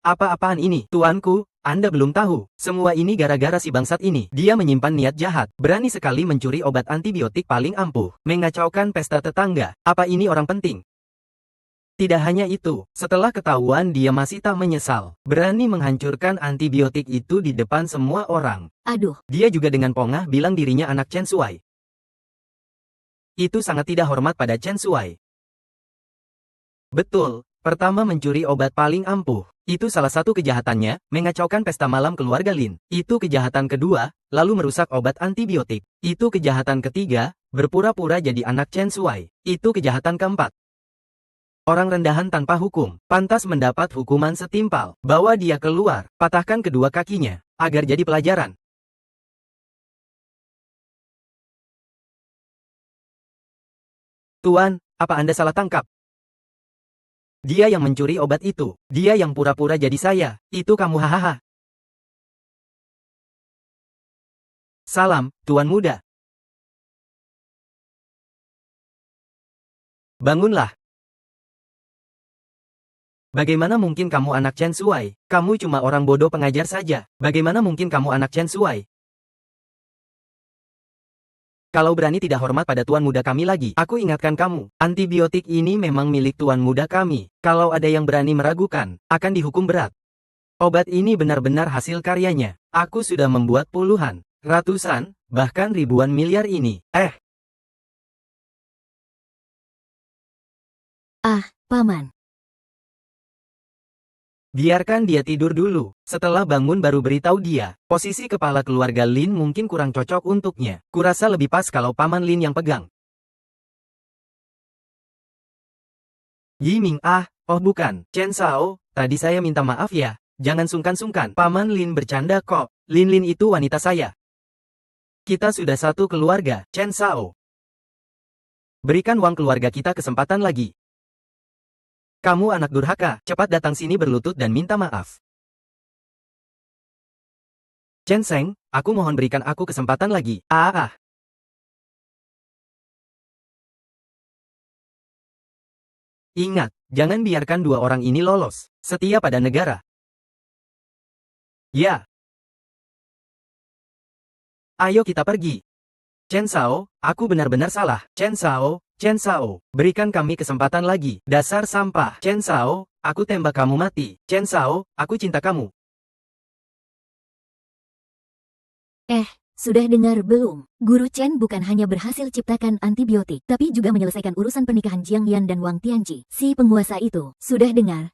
S1: Apa-apaan ini? Tuanku, Anda belum tahu. Semua ini gara-gara si bangsat ini. Dia menyimpan niat jahat. Berani sekali mencuri obat antibiotik paling ampuh. Mengacaukan pesta tetangga. Apa ini orang penting? Tidak hanya itu, setelah ketahuan dia masih tak menyesal. Berani menghancurkan antibiotik itu di depan semua orang.
S2: Aduh.
S1: Dia juga dengan pongah bilang dirinya anak Chen Shuai. Itu sangat tidak hormat pada Chen Shuai. Betul, pertama mencuri obat paling ampuh. Itu salah satu kejahatannya, mengacaukan pesta malam keluarga Lin. Itu kejahatan kedua, lalu merusak obat antibiotik. Itu kejahatan ketiga, berpura-pura jadi anak Chen Shuai. Itu kejahatan keempat. Orang rendahan tanpa hukum, pantas mendapat hukuman setimpal. Bawa dia keluar, patahkan kedua kakinya, agar jadi pelajaran. Tuan, apa Anda salah tangkap? Dia yang mencuri obat itu. Dia yang pura-pura jadi saya. Itu kamu hahaha. Salam, Tuan Muda. Bangunlah. Bagaimana mungkin kamu anak Chen Shuai? Kamu cuma orang bodoh pengajar saja. Bagaimana mungkin kamu anak Chen Shuai? Kalau berani tidak hormat pada tuan muda kami lagi, aku ingatkan kamu, antibiotik ini memang milik tuan muda kami. Kalau ada yang berani meragukan, akan dihukum berat. Obat ini benar-benar hasil karyanya. Aku sudah membuat puluhan, ratusan, bahkan ribuan miliar ini.
S2: Paman.
S1: Biarkan dia tidur dulu. Setelah bangun baru beritahu dia. Posisi kepala keluarga Lin mungkin kurang cocok untuknya. Kurasa lebih pas kalau Paman Lin yang pegang. Yiming oh bukan. Chen Shao, tadi saya minta maaf ya. Jangan sungkan-sungkan. Paman Lin bercanda kok. Lin itu wanita saya. Kita sudah satu keluarga, Chen Shao. Berikan uang keluarga kita kesempatan lagi. Kamu anak durhaka, cepat datang sini berlutut dan minta maaf. Chen Sheng, aku mohon berikan aku kesempatan lagi. Ingat, jangan biarkan dua orang ini lolos. Setia pada negara. Ya. Ayo kita pergi. Chen Shao, aku benar-benar salah. Chen Shao, berikan kami kesempatan lagi. Dasar sampah. Chen Shao, aku tembak kamu mati. Chen Shao, aku cinta kamu.
S2: Sudah dengar belum? Guru Chen bukan hanya berhasil ciptakan antibiotik, tapi juga menyelesaikan urusan pernikahan Jiang Yan dan Wang Tianqi, si penguasa itu. Sudah dengar?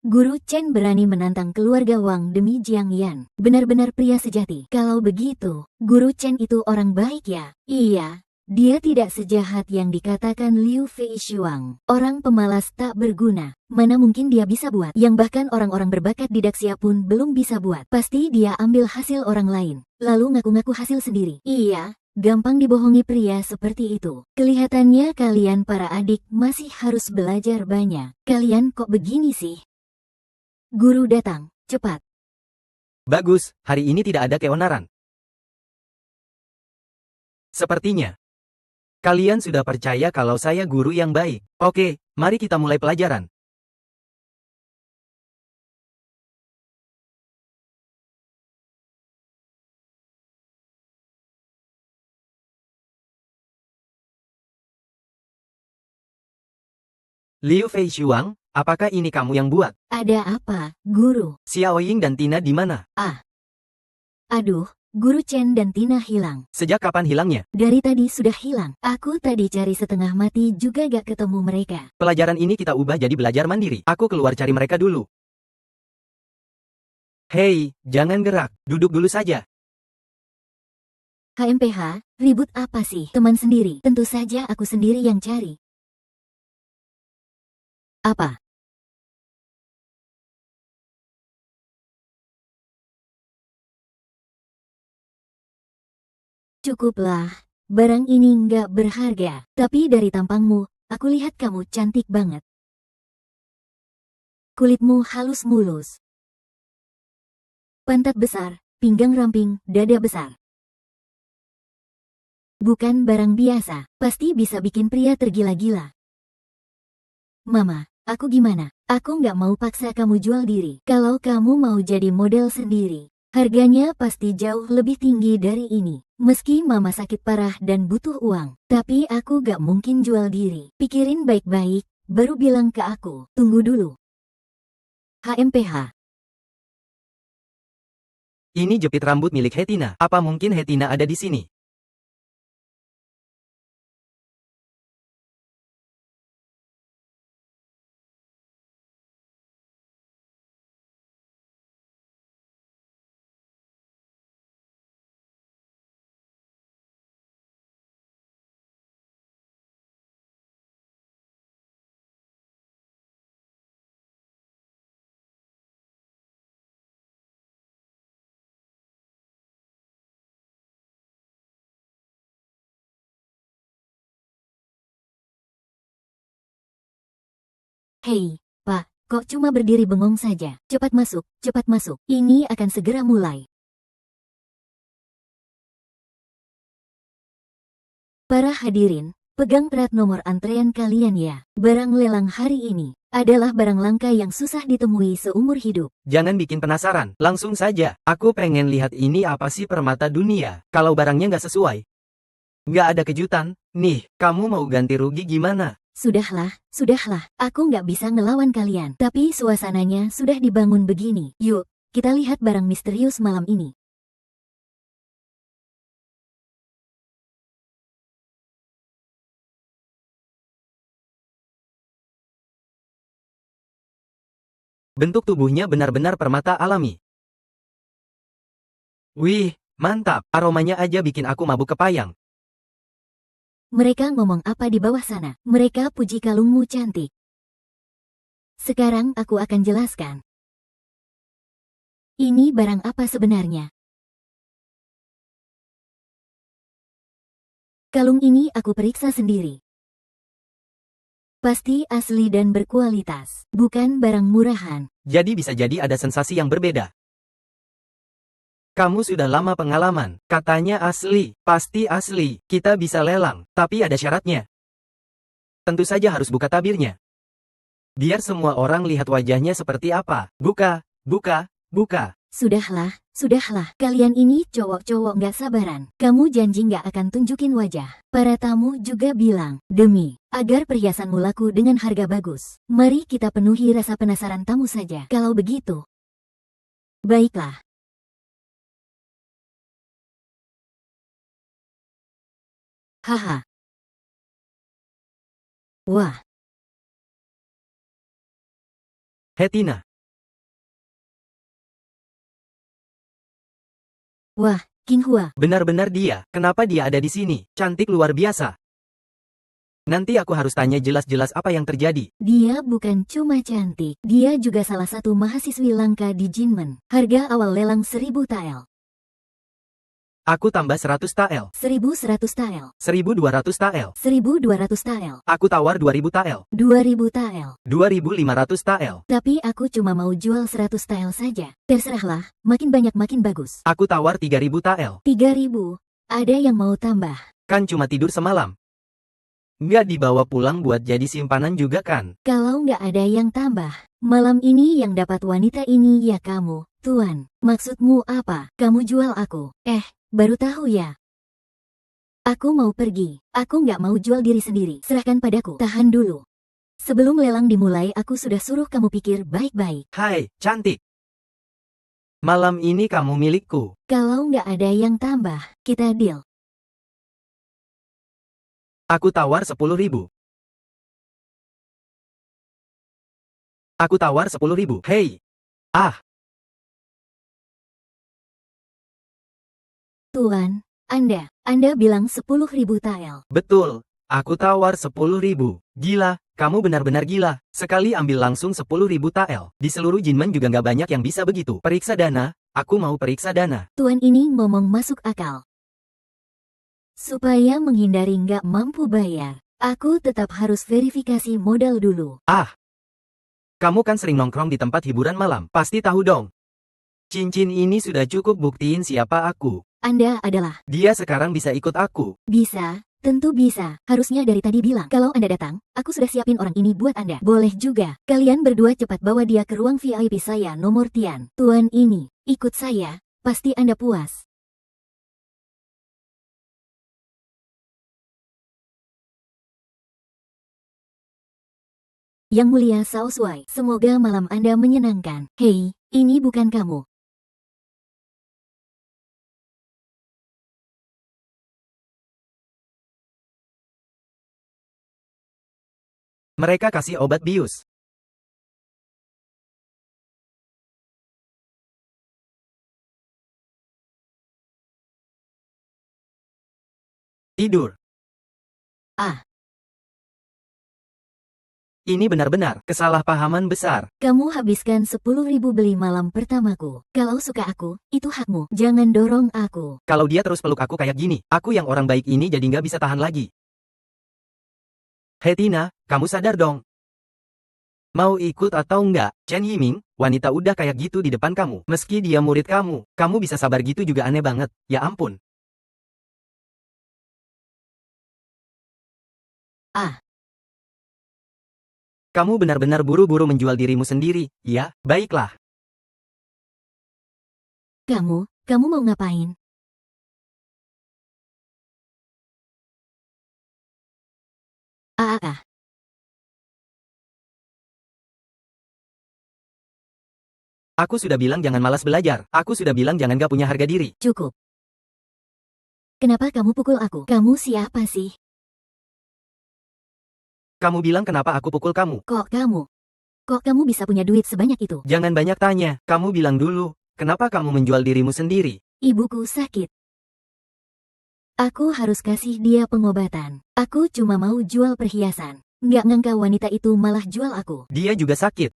S2: Guru Chen berani menantang keluarga Wang demi Jiang Yan. Benar-benar pria sejati. Kalau begitu, Guru Chen itu orang baik ya? Iya. Dia tidak sejahat yang dikatakan Liu Feishuang. Orang pemalas tak berguna. Mana mungkin dia bisa buat, yang bahkan orang-orang berbakat di Daxia pun belum bisa buat. Pasti dia ambil hasil orang lain, lalu ngaku-ngaku hasil sendiri. Iya, gampang dibohongi pria seperti itu. Kelihatannya kalian para adik masih harus belajar banyak. Kalian kok begini sih? Guru datang, cepat.
S1: Bagus, hari ini tidak ada keonaran. Sepertinya. Kalian sudah percaya kalau saya guru yang baik. Oke, mari kita mulai pelajaran. Liu Feishuang, apakah ini kamu yang buat?
S2: Ada apa, Guru?
S1: Xiao Ying dan Tina di mana?
S2: Aduh, Guru Chen dan Tina hilang.
S1: Sejak kapan hilangnya?
S2: Dari tadi sudah hilang. Aku tadi cari setengah mati juga gak ketemu mereka.
S1: Pelajaran ini kita ubah jadi belajar mandiri. Aku keluar cari mereka dulu. Hei, jangan gerak. Duduk dulu saja.
S2: HMPH, ribut apa sih? Teman sendiri. Tentu saja aku sendiri yang cari. Apa? Cukuplah. Barang ini nggak berharga. Tapi dari tampangmu, aku lihat kamu cantik banget. Kulitmu halus mulus. Pantat besar, pinggang ramping, dada besar. Bukan barang biasa, pasti bisa bikin pria tergila-gila. Mama, aku gimana? Aku nggak mau paksa kamu jual diri. Kalau kamu mau jadi model sendiri, harganya pasti jauh lebih tinggi dari ini. Meski mama sakit parah dan butuh uang, tapi aku gak mungkin jual diri. Pikirin baik-baik, baru bilang ke aku. Tunggu dulu. HMPH.
S1: Ini jepit rambut milik Hetina. Apa mungkin Hetina ada di sini?
S2: Hei, Pak, kok cuma berdiri bengong saja? Cepat masuk, cepat masuk. Ini akan segera mulai. Para hadirin, pegang plat nomor antrean kalian ya. Barang lelang hari ini adalah barang langka yang susah ditemui seumur hidup.
S1: Jangan bikin penasaran, langsung saja. Aku pengen lihat ini apa sih permata dunia. Kalau barangnya nggak sesuai, nggak ada kejutan. Nih, kamu mau ganti rugi gimana?
S2: Sudahlah, aku nggak bisa ngelawan kalian. Tapi suasananya sudah dibangun begini. Yuk, kita lihat barang misterius malam ini.
S1: Bentuk tubuhnya benar-benar permata alami. Wih, mantap. Aromanya aja bikin aku mabuk kepayang.
S2: Mereka ngomong apa di bawah sana? Mereka puji kalungmu cantik. Sekarang aku akan jelaskan. Ini barang apa sebenarnya? Kalung ini aku periksa sendiri. Pasti asli dan berkualitas, bukan barang murahan.
S1: Jadi bisa jadi ada sensasi yang berbeda. Kamu sudah lama pengalaman, katanya asli, pasti asli, kita bisa lelang, tapi ada syaratnya. Tentu saja harus buka tabirnya. Biar semua orang lihat wajahnya seperti apa. Buka, buka, buka.
S2: Sudahlah, kalian ini cowok-cowok nggak sabaran. Kamu janji nggak akan tunjukin wajah. Para tamu juga bilang, demi agar perhiasanmu laku dengan harga bagus, mari kita penuhi rasa penasaran tamu saja. Kalau begitu, baiklah. Haha. Wah,
S1: Hetina,
S2: wah, Qinghua.
S1: benar-benar dia. Kenapa dia ada di sini? Cantik luar biasa. Nanti aku harus tanya jelas-jelas apa yang terjadi.
S2: Dia bukan cuma cantik, dia juga salah satu mahasiswi langka di Jinmen. Harga awal lelang 1000 tael.
S1: Aku tambah 100 tael.
S2: 1100 tael.
S1: 1200 tael.
S2: 1200 tael.
S1: Aku tawar 2000 tael.
S2: 2000 tael.
S1: 2500 tael.
S2: Tapi aku cuma mau jual 100 tael saja. Terserahlah, makin banyak makin bagus.
S1: Aku tawar 3000 tael.
S2: 3000. Ada yang mau tambah?
S1: Kan cuma tidur semalam. Nggak dibawa pulang buat jadi simpanan juga kan?
S2: Kalau nggak ada yang tambah, malam ini yang dapat wanita ini ya kamu, Tuan. Maksudmu apa? Kamu jual aku? Baru tahu ya. Aku mau pergi. Aku nggak mau jual diri sendiri. Serahkan padaku. Tahan dulu. Sebelum lelang dimulai aku sudah suruh kamu pikir baik-baik.
S1: Hai, cantik. Malam ini kamu milikku.
S2: Kalau nggak ada yang tambah, kita deal.
S1: Aku tawar 10.000. Aku tawar 10.000. Hei. Ah,
S2: Tuan, Anda bilang 10.000 tael.
S1: betul. Aku tawar 10.000. Gila, kamu benar-benar gila. Sekali ambil langsung 10.000 tael. Di seluruh Jinmen juga nggak banyak yang bisa begitu. Periksa dana, aku mau periksa dana.
S2: Tuan ini ngomong masuk akal. Supaya menghindari nggak mampu bayar, aku tetap harus verifikasi modal dulu.
S1: Ah, kamu kan sering nongkrong di tempat hiburan malam. Pasti tahu dong. Cincin ini sudah cukup buktiin siapa aku.
S2: Anda adalah.
S1: Dia sekarang bisa ikut aku.
S2: Bisa, tentu bisa. Harusnya dari tadi bilang, kalau Anda datang, aku sudah siapin orang ini buat Anda. Boleh juga. Kalian berdua cepat bawa dia ke ruang VIP saya nomor Tian. Tuan ini, ikut saya, pasti Anda puas. Yang mulia Sao Shuai, semoga malam Anda menyenangkan. Hei, ini bukan kamu.
S1: Mereka kasih obat bius. Tidur.
S2: Ah,
S1: Ini benar-benar kesalahpahaman besar.
S2: kamu habiskan 10.000 beli malam pertamaku. Kalau suka aku, itu hakmu. Jangan dorong aku.
S1: Kalau dia terus peluk aku kayak gini, aku yang orang baik ini jadi nggak bisa tahan lagi. Hei Tina, kamu sadar dong. Mau ikut atau enggak? Chen Yiming, wanita udah kayak gitu di depan kamu. Meski dia murid kamu bisa sabar gitu juga aneh banget. Ya ampun.
S2: Ah,
S1: Kamu benar-benar buru-buru menjual dirimu sendiri. Ya, baiklah.
S2: kamu mau ngapain? Ah, ah, ah,
S1: Aku sudah bilang jangan malas belajar. Aku sudah bilang jangan gak punya harga diri.
S2: cukup. Kenapa kamu pukul aku? Kamu siapa sih?
S1: Kamu bilang kenapa aku pukul kamu?
S2: Kok kamu bisa punya duit sebanyak itu?
S1: Jangan banyak tanya. Kamu bilang dulu. Kenapa kamu menjual dirimu sendiri?
S2: Ibuku sakit. Aku harus kasih dia pengobatan. Aku cuma mau jual perhiasan. Nggak ngangka wanita itu malah jual aku.
S1: Dia juga sakit.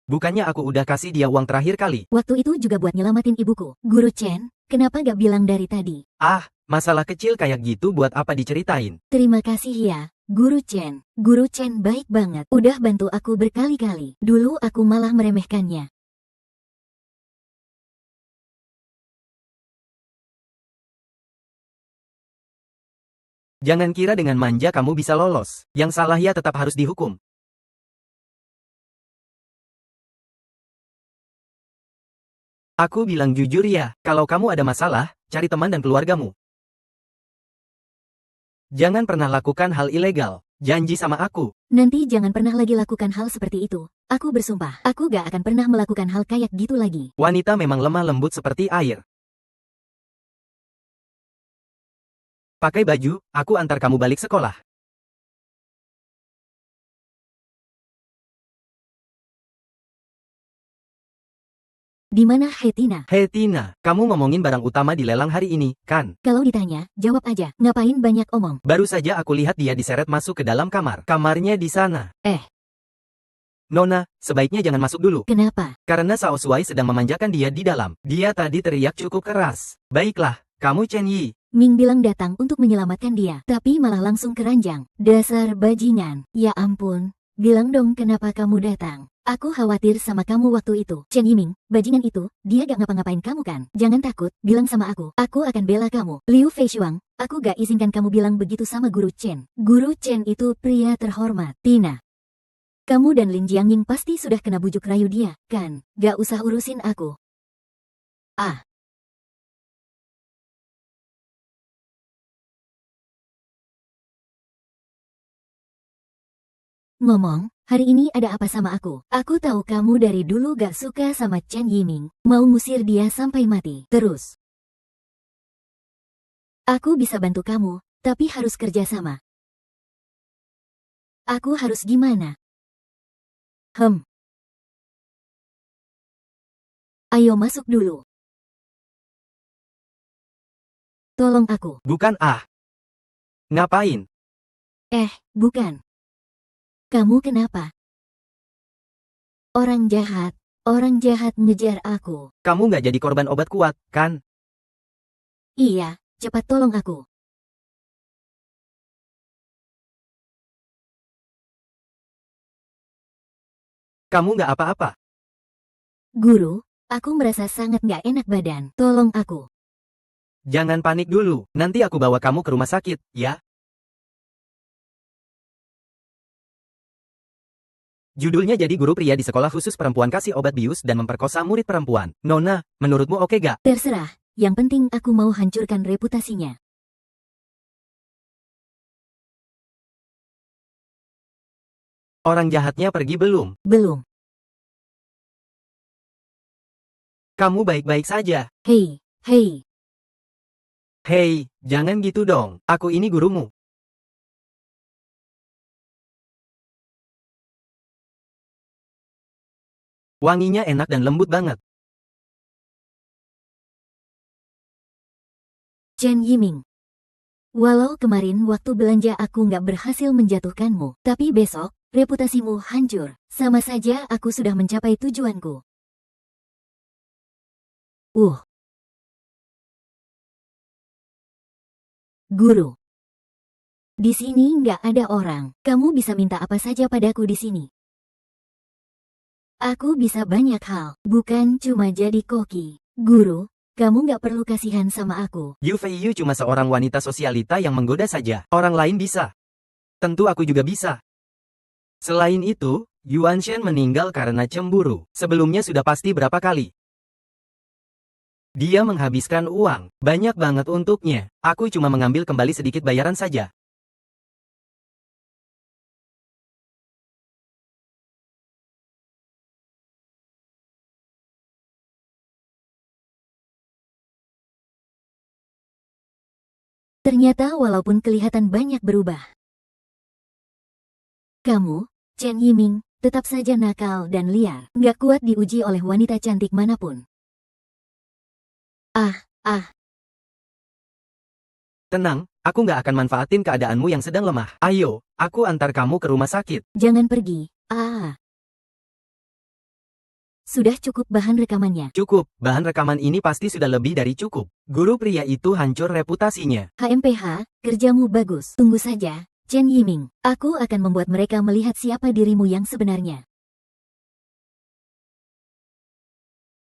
S1: Bukannya aku udah kasih dia uang terakhir kali.
S2: Waktu itu juga buat nyelamatin ibuku. Guru Chen, kenapa gak bilang dari tadi?
S1: Ah, masalah kecil kayak gitu buat apa diceritain?
S2: Terima kasih ya, Guru Chen. Guru Chen baik banget. Udah bantu aku berkali-kali. Dulu aku malah meremehkannya.
S1: Jangan kira dengan manja kamu bisa lolos. Yang salah ya tetap harus dihukum. Aku bilang jujur ya, kalau kamu ada masalah, cari teman dan keluargamu. Jangan pernah lakukan hal ilegal. Janji sama aku.
S2: Nanti jangan pernah lagi lakukan hal seperti itu. Aku bersumpah, aku gak akan pernah melakukan hal kayak gitu lagi.
S1: Wanita memang lemah lembut seperti air. Pakai baju, aku antar kamu balik sekolah.
S2: Di mana Hetina?
S1: Hei Tina, kamu ngomongin barang utama di lelang hari ini, kan?
S2: Kalau ditanya, jawab aja. Ngapain banyak omong?
S1: Baru saja aku lihat dia diseret masuk ke dalam kamar. Kamarnya di sana.
S2: Eh,
S1: Nona, sebaiknya jangan masuk dulu.
S2: kenapa?
S1: Karena Sao Shuai sedang memanjakan dia di dalam. Dia tadi teriak cukup keras. Baiklah, kamu Chen Yi.
S2: Ming bilang datang untuk menyelamatkan dia, tapi malah langsung keranjang. Dasar bajingan. Ya ampun. Bilang dong kenapa kamu datang. Aku khawatir sama kamu waktu itu. Chen Yiming, bajingan itu, dia gak ngapa-ngapain kamu kan? Jangan takut, bilang sama aku. Aku akan bela kamu. Liu Feishuang, aku gak izinkan kamu bilang begitu sama Guru Chen. Guru Chen itu pria terhormat. Tina, kamu dan Lin Jiangying pasti sudah kena bujuk rayu dia, kan? Gak usah urusin aku. Ah. Ngomong, hari ini ada apa sama aku? Aku tahu kamu dari dulu gak suka sama Chen Yiming. Mau ngusir dia sampai mati. Terus. Aku bisa bantu kamu, tapi harus kerja sama. Aku harus gimana? Ayo masuk dulu. Tolong aku.
S1: Bukan Ngapain?
S2: Bukan. Kamu kenapa? Orang jahat ngejar aku.
S1: Kamu nggak jadi korban obat kuat, kan?
S2: Iya, cepat tolong aku.
S1: Kamu nggak apa-apa.
S2: Guru, aku merasa sangat gak enak badan. Tolong aku.
S1: Jangan panik dulu. Nanti aku bawa kamu ke rumah sakit, ya? Judulnya jadi guru pria di sekolah khusus perempuan kasih obat bius dan memperkosa murid perempuan. Nona, menurutmu oke gak?
S2: Terserah, yang penting aku mau hancurkan reputasinya.
S1: Orang jahatnya pergi belum?
S2: Belum.
S1: Kamu baik-baik saja.
S2: Hei.
S1: Hei, jangan gitu dong. Aku ini gurumu. Wanginya enak dan lembut banget.
S2: Chen Yiming. Walau kemarin waktu belanja aku nggak berhasil menjatuhkanmu, tapi besok, reputasimu hancur. Sama saja aku sudah mencapai tujuanku. Guru. Di sini nggak ada orang. Kamu bisa minta apa saja padaku di sini. Aku bisa banyak hal, bukan cuma jadi koki. Guru, kamu nggak perlu kasihan sama aku.
S1: Yu Feiyu cuma seorang wanita sosialita yang menggoda saja. Orang lain bisa. Tentu aku juga bisa. Selain itu, Yuan Shen meninggal karena cemburu. Sebelumnya sudah pasti berapa kali. Dia menghabiskan uang, banyak banget untuknya. Aku cuma mengambil kembali sedikit bayaran saja.
S2: Ternyata walaupun kelihatan banyak berubah, kamu, Chen Yiming, tetap saja nakal dan liar. Nggak kuat diuji oleh wanita cantik manapun.
S1: Tenang, aku nggak akan manfaatin keadaanmu yang sedang lemah. Ayo, aku antar kamu ke rumah sakit.
S2: Jangan pergi. Sudah cukup bahan rekamannya.
S1: Cukup, bahan rekaman ini pasti sudah lebih dari cukup. Guru pria itu hancur reputasinya.
S2: HMPH, kerjamu bagus. Tunggu saja, Chen Yiming. Aku akan membuat mereka melihat siapa dirimu yang sebenarnya.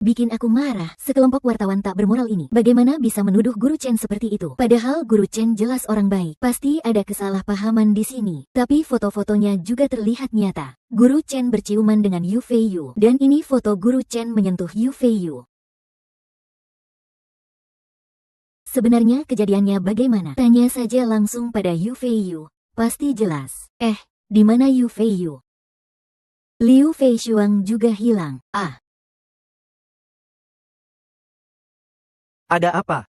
S2: Bikin aku marah, sekelompok wartawan tak bermoral ini. Bagaimana bisa menuduh Guru Chen seperti itu? Padahal Guru Chen jelas orang baik. Pasti ada kesalahpahaman di sini. Tapi foto-fotonya juga terlihat nyata. Guru Chen berciuman dengan Yu Feiyu. Dan ini foto Guru Chen menyentuh Yu Feiyu. Sebenarnya kejadiannya bagaimana? Tanya saja langsung pada Yu Feiyu. Pasti jelas. Di mana Yu Feiyu? Liu Feishuang juga hilang.
S1: Ada apa?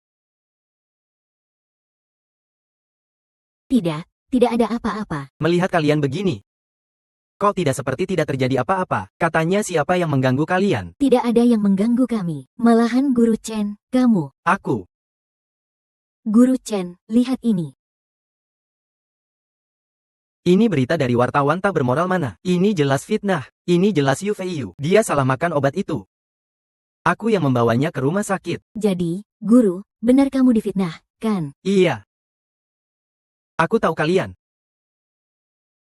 S2: Tidak ada apa-apa.
S1: Melihat kalian begini. Kok tidak seperti tidak terjadi apa-apa? Katanya siapa yang mengganggu kalian?
S2: Tidak ada yang mengganggu kami. Malahan Guru Chen, kamu.
S1: Aku.
S2: Guru Chen, lihat ini.
S1: Ini berita dari wartawan tak bermoral mana? Ini jelas fitnah. Ini jelas Yu Feiyu. Dia salah makan obat itu. Aku yang membawanya ke rumah sakit.
S2: Jadi, Guru, benar kamu difitnah, kan?
S1: Iya. Aku tahu kalian.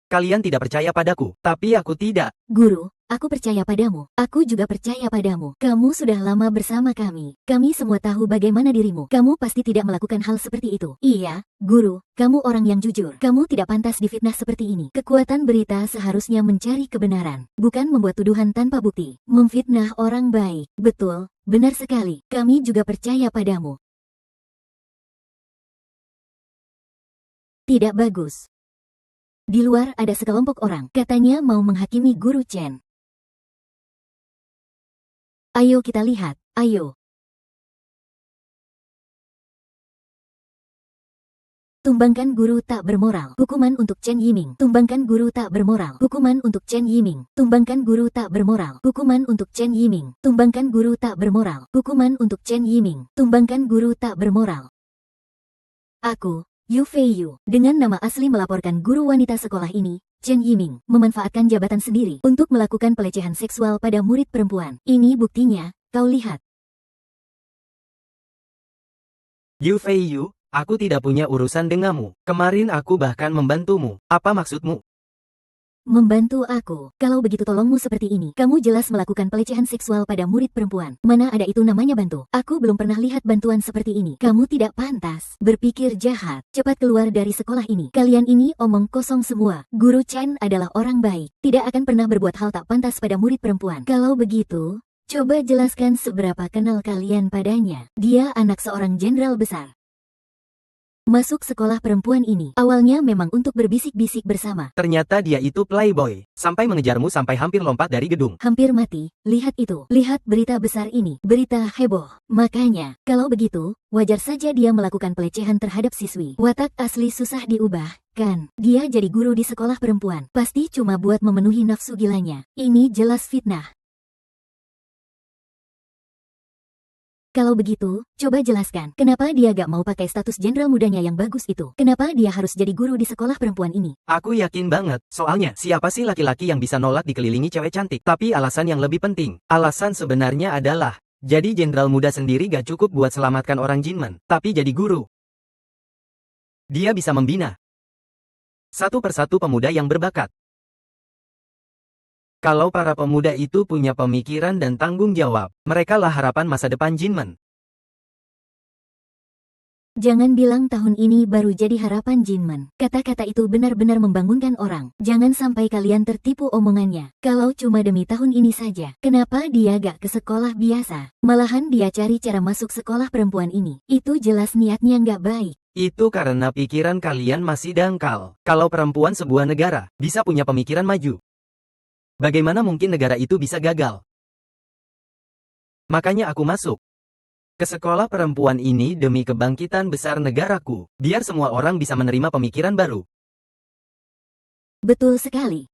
S1: Kalian tidak percaya padaku, tapi aku tidak.
S2: Guru, aku percaya padamu. Aku juga percaya padamu. Kamu sudah lama bersama kami. Kami semua tahu bagaimana dirimu. Kamu pasti tidak melakukan hal seperti itu. Iya, Guru, kamu orang yang jujur. Kamu tidak pantas difitnah seperti ini. Kekuatan berita seharusnya mencari kebenaran, bukan membuat tuduhan tanpa bukti. Memfitnah orang baik. Betul, benar sekali. Kami juga percaya padamu. Tidak bagus. Di luar ada sekelompok orang, katanya mau menghakimi Guru Chen. Ayo kita lihat, ayo. Tumbangkan guru tak bermoral. Hukuman untuk Chen Yiming. Tumbangkan guru tak bermoral. Hukuman untuk Chen Yiming. Tumbangkan guru tak bermoral. Hukuman untuk Chen Yiming. Tumbangkan guru tak bermoral. Hukuman untuk Chen Yiming. Tumbangkan guru tak bermoral. Aku, Yu Feiyu, dengan nama asli melaporkan guru wanita sekolah ini, Chen Yiming, memanfaatkan jabatan sendiri untuk melakukan pelecehan seksual pada murid perempuan. Ini buktinya, kau lihat.
S1: Yu Feiyu, aku tidak punya urusan denganmu. Kemarin aku bahkan membantumu. Apa maksudmu?
S2: Membantu aku. Kalau begitu tolongmu seperti ini. Kamu jelas melakukan pelecehan seksual pada murid perempuan. Mana ada itu namanya bantu. Aku belum pernah lihat bantuan seperti ini. Kamu tidak pantas. Berpikir jahat. Cepat keluar dari sekolah ini. Kalian ini omong kosong semua. Guru Chen adalah orang baik. Tidak akan pernah berbuat hal tak pantas pada murid perempuan. Kalau begitu, coba jelaskan seberapa kenal kalian padanya. Dia anak seorang jenderal besar. Masuk sekolah perempuan ini, awalnya memang untuk berbisik-bisik bersama.
S1: Ternyata dia itu playboy. Sampai mengejarmu sampai hampir lompat dari gedung.
S2: Hampir mati, lihat itu. Lihat berita besar ini. Berita heboh. Makanya, kalau begitu, wajar saja dia melakukan pelecehan terhadap siswi. Watak asli susah diubah, kan? Dia jadi guru di sekolah perempuan. Pasti cuma buat memenuhi nafsu gilanya. Ini jelas fitnah. Kalau begitu, coba jelaskan, kenapa dia gak mau pakai status jenderal mudanya yang bagus itu? Kenapa dia harus jadi guru di sekolah perempuan ini?
S1: Aku yakin banget, soalnya siapa sih laki-laki yang bisa nolak dikelilingi cewek cantik? Tapi alasan yang lebih penting, alasan sebenarnya adalah, jadi jenderal muda sendiri gak cukup buat selamatkan orang Jinmen, tapi jadi guru. Dia bisa membina satu persatu pemuda yang berbakat. Kalau para pemuda itu punya pemikiran dan tanggung jawab, mereka lah harapan masa depan Jinmen.
S2: Jangan bilang tahun ini baru jadi harapan Jinmen. Kata-kata itu benar-benar membangunkan orang. Jangan sampai kalian tertipu omongannya. Kalau cuma demi tahun ini saja, kenapa dia gak ke sekolah biasa? Malahan dia cari cara masuk sekolah perempuan ini. Itu jelas niatnya gak baik.
S1: Itu karena pikiran kalian masih dangkal. Kalau perempuan sebuah negara bisa punya pemikiran maju, bagaimana mungkin negara itu bisa gagal? Makanya aku masuk ke sekolah perempuan ini demi kebangkitan besar negaraku, biar semua orang bisa menerima pemikiran baru.
S2: Betul sekali.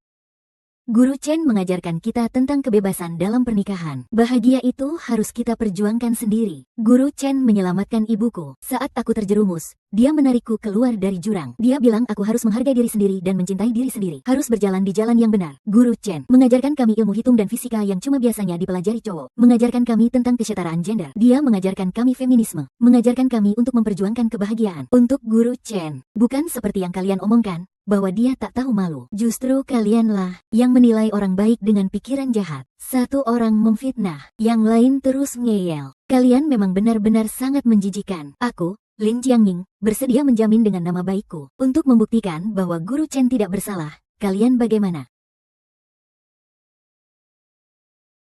S2: Guru Chen mengajarkan kita tentang kebebasan dalam pernikahan. Bahagia itu harus kita perjuangkan sendiri. Guru Chen menyelamatkan ibuku. Saat aku terjerumus, dia menarikku keluar dari jurang. Dia bilang aku harus menghargai diri sendiri dan mencintai diri sendiri. Harus berjalan di jalan yang benar. Guru Chen mengajarkan kami ilmu hitung dan fisika yang cuma biasanya dipelajari cowok. Mengajarkan kami tentang kesetaraan gender. Dia mengajarkan kami feminisme. Mengajarkan kami untuk memperjuangkan kebahagiaan. Untuk Guru Chen, bukan seperti yang kalian omongkan, bahwa dia tak tahu malu. Justru kalianlah yang menilai orang baik dengan pikiran jahat. Satu orang memfitnah, yang lain terus ngeyel. Kalian memang benar-benar sangat menjijikan. Aku, Lin Jiangying, bersedia menjamin dengan nama baikku untuk membuktikan bahwa Guru Chen tidak bersalah. Kalian bagaimana?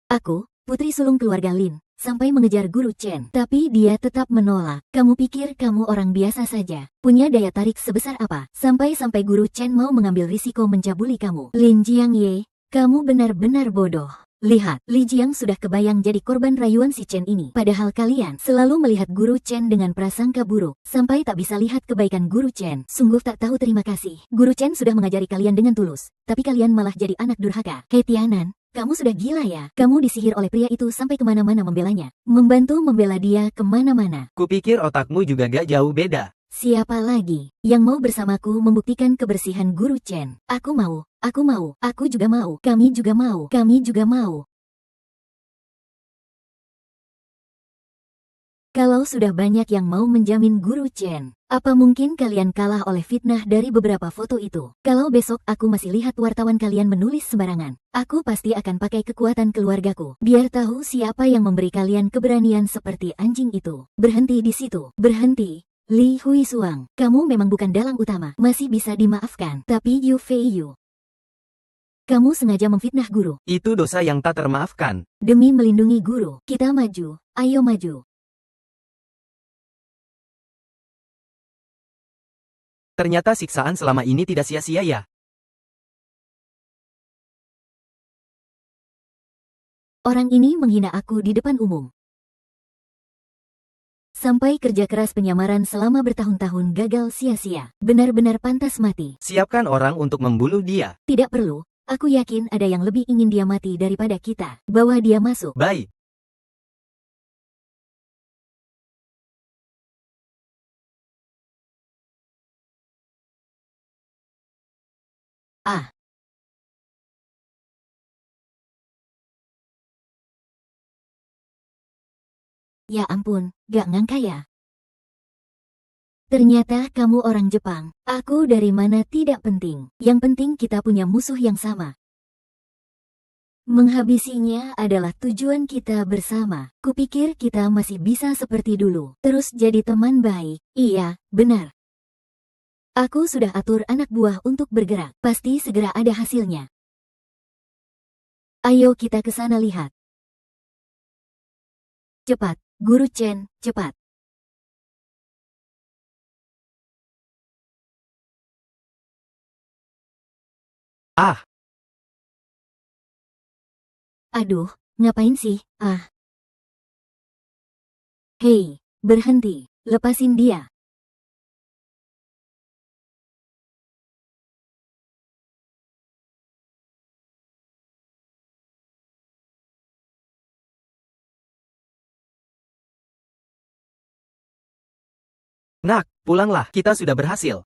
S2: Aku, putri sulung keluarga Lin, sampai mengejar Guru Chen. Tapi dia tetap menolak. Kamu pikir kamu orang biasa saja? Punya daya tarik sebesar apa? Sampai-sampai Guru Chen mau mengambil risiko mencabuli kamu. Lin Jiangye, kamu benar-benar bodoh. Lihat, Li Jiang sudah kebayang jadi korban rayuan si Chen ini. Padahal kalian selalu melihat Guru Chen dengan prasangka buruk, sampai tak bisa lihat kebaikan Guru Chen. Sungguh tak tahu terima kasih. Guru Chen sudah mengajari kalian dengan tulus, tapi kalian malah jadi anak durhaka. Hei Tianan, kamu sudah gila ya? Kamu disihir oleh pria itu sampai kemana-mana membelanya. Membantu membela dia kemana-mana.
S1: Kupikir otakmu juga gak jauh beda.
S2: Siapa lagi yang mau bersamaku membuktikan kebersihan Guru Chen? Aku mau, aku juga mau, kami juga mau, kami juga mau. Kalau sudah banyak yang mau menjamin Guru Chen, apa mungkin kalian kalah oleh fitnah dari beberapa foto itu? Kalau besok aku masih lihat wartawan kalian menulis sembarangan, aku pasti akan pakai kekuatan keluargaku, biar tahu siapa yang memberi kalian keberanian seperti anjing itu. Berhenti di situ, berhenti. Li Huisuang, kamu memang bukan dalang utama, masih bisa dimaafkan. Tapi Yu Feiyu, kamu sengaja memfitnah guru.
S1: Itu dosa yang tak termaafkan.
S2: Demi melindungi guru, kita maju, ayo maju.
S1: Ternyata siksaan selama ini tidak sia-sia ya.
S2: Orang ini menghina aku di depan umum. Sampai kerja keras penyamaran selama bertahun-tahun gagal sia-sia. Benar-benar pantas mati.
S1: Siapkan orang untuk membunuh dia.
S2: Tidak perlu, aku yakin ada yang lebih ingin dia mati daripada kita. Bawa dia masuk.
S1: Baik.
S2: Ah. Ya ampun, gak ngangka ya. Ternyata kamu orang Jepang. Aku dari mana tidak penting. Yang penting kita punya musuh yang sama. Menghabisinya adalah tujuan kita bersama. Kupikir kita masih bisa seperti dulu. Terus jadi teman baik. Iya, benar. Aku sudah atur anak buah untuk bergerak. Pasti segera ada hasilnya. Ayo kita ke sana lihat. Cepat, Guru Chen, cepat.
S1: Ah,
S2: Aduh, ngapain sih? Ah. Hei, berhenti. Lepasin dia.
S1: nak, pulanglah. Kita sudah berhasil.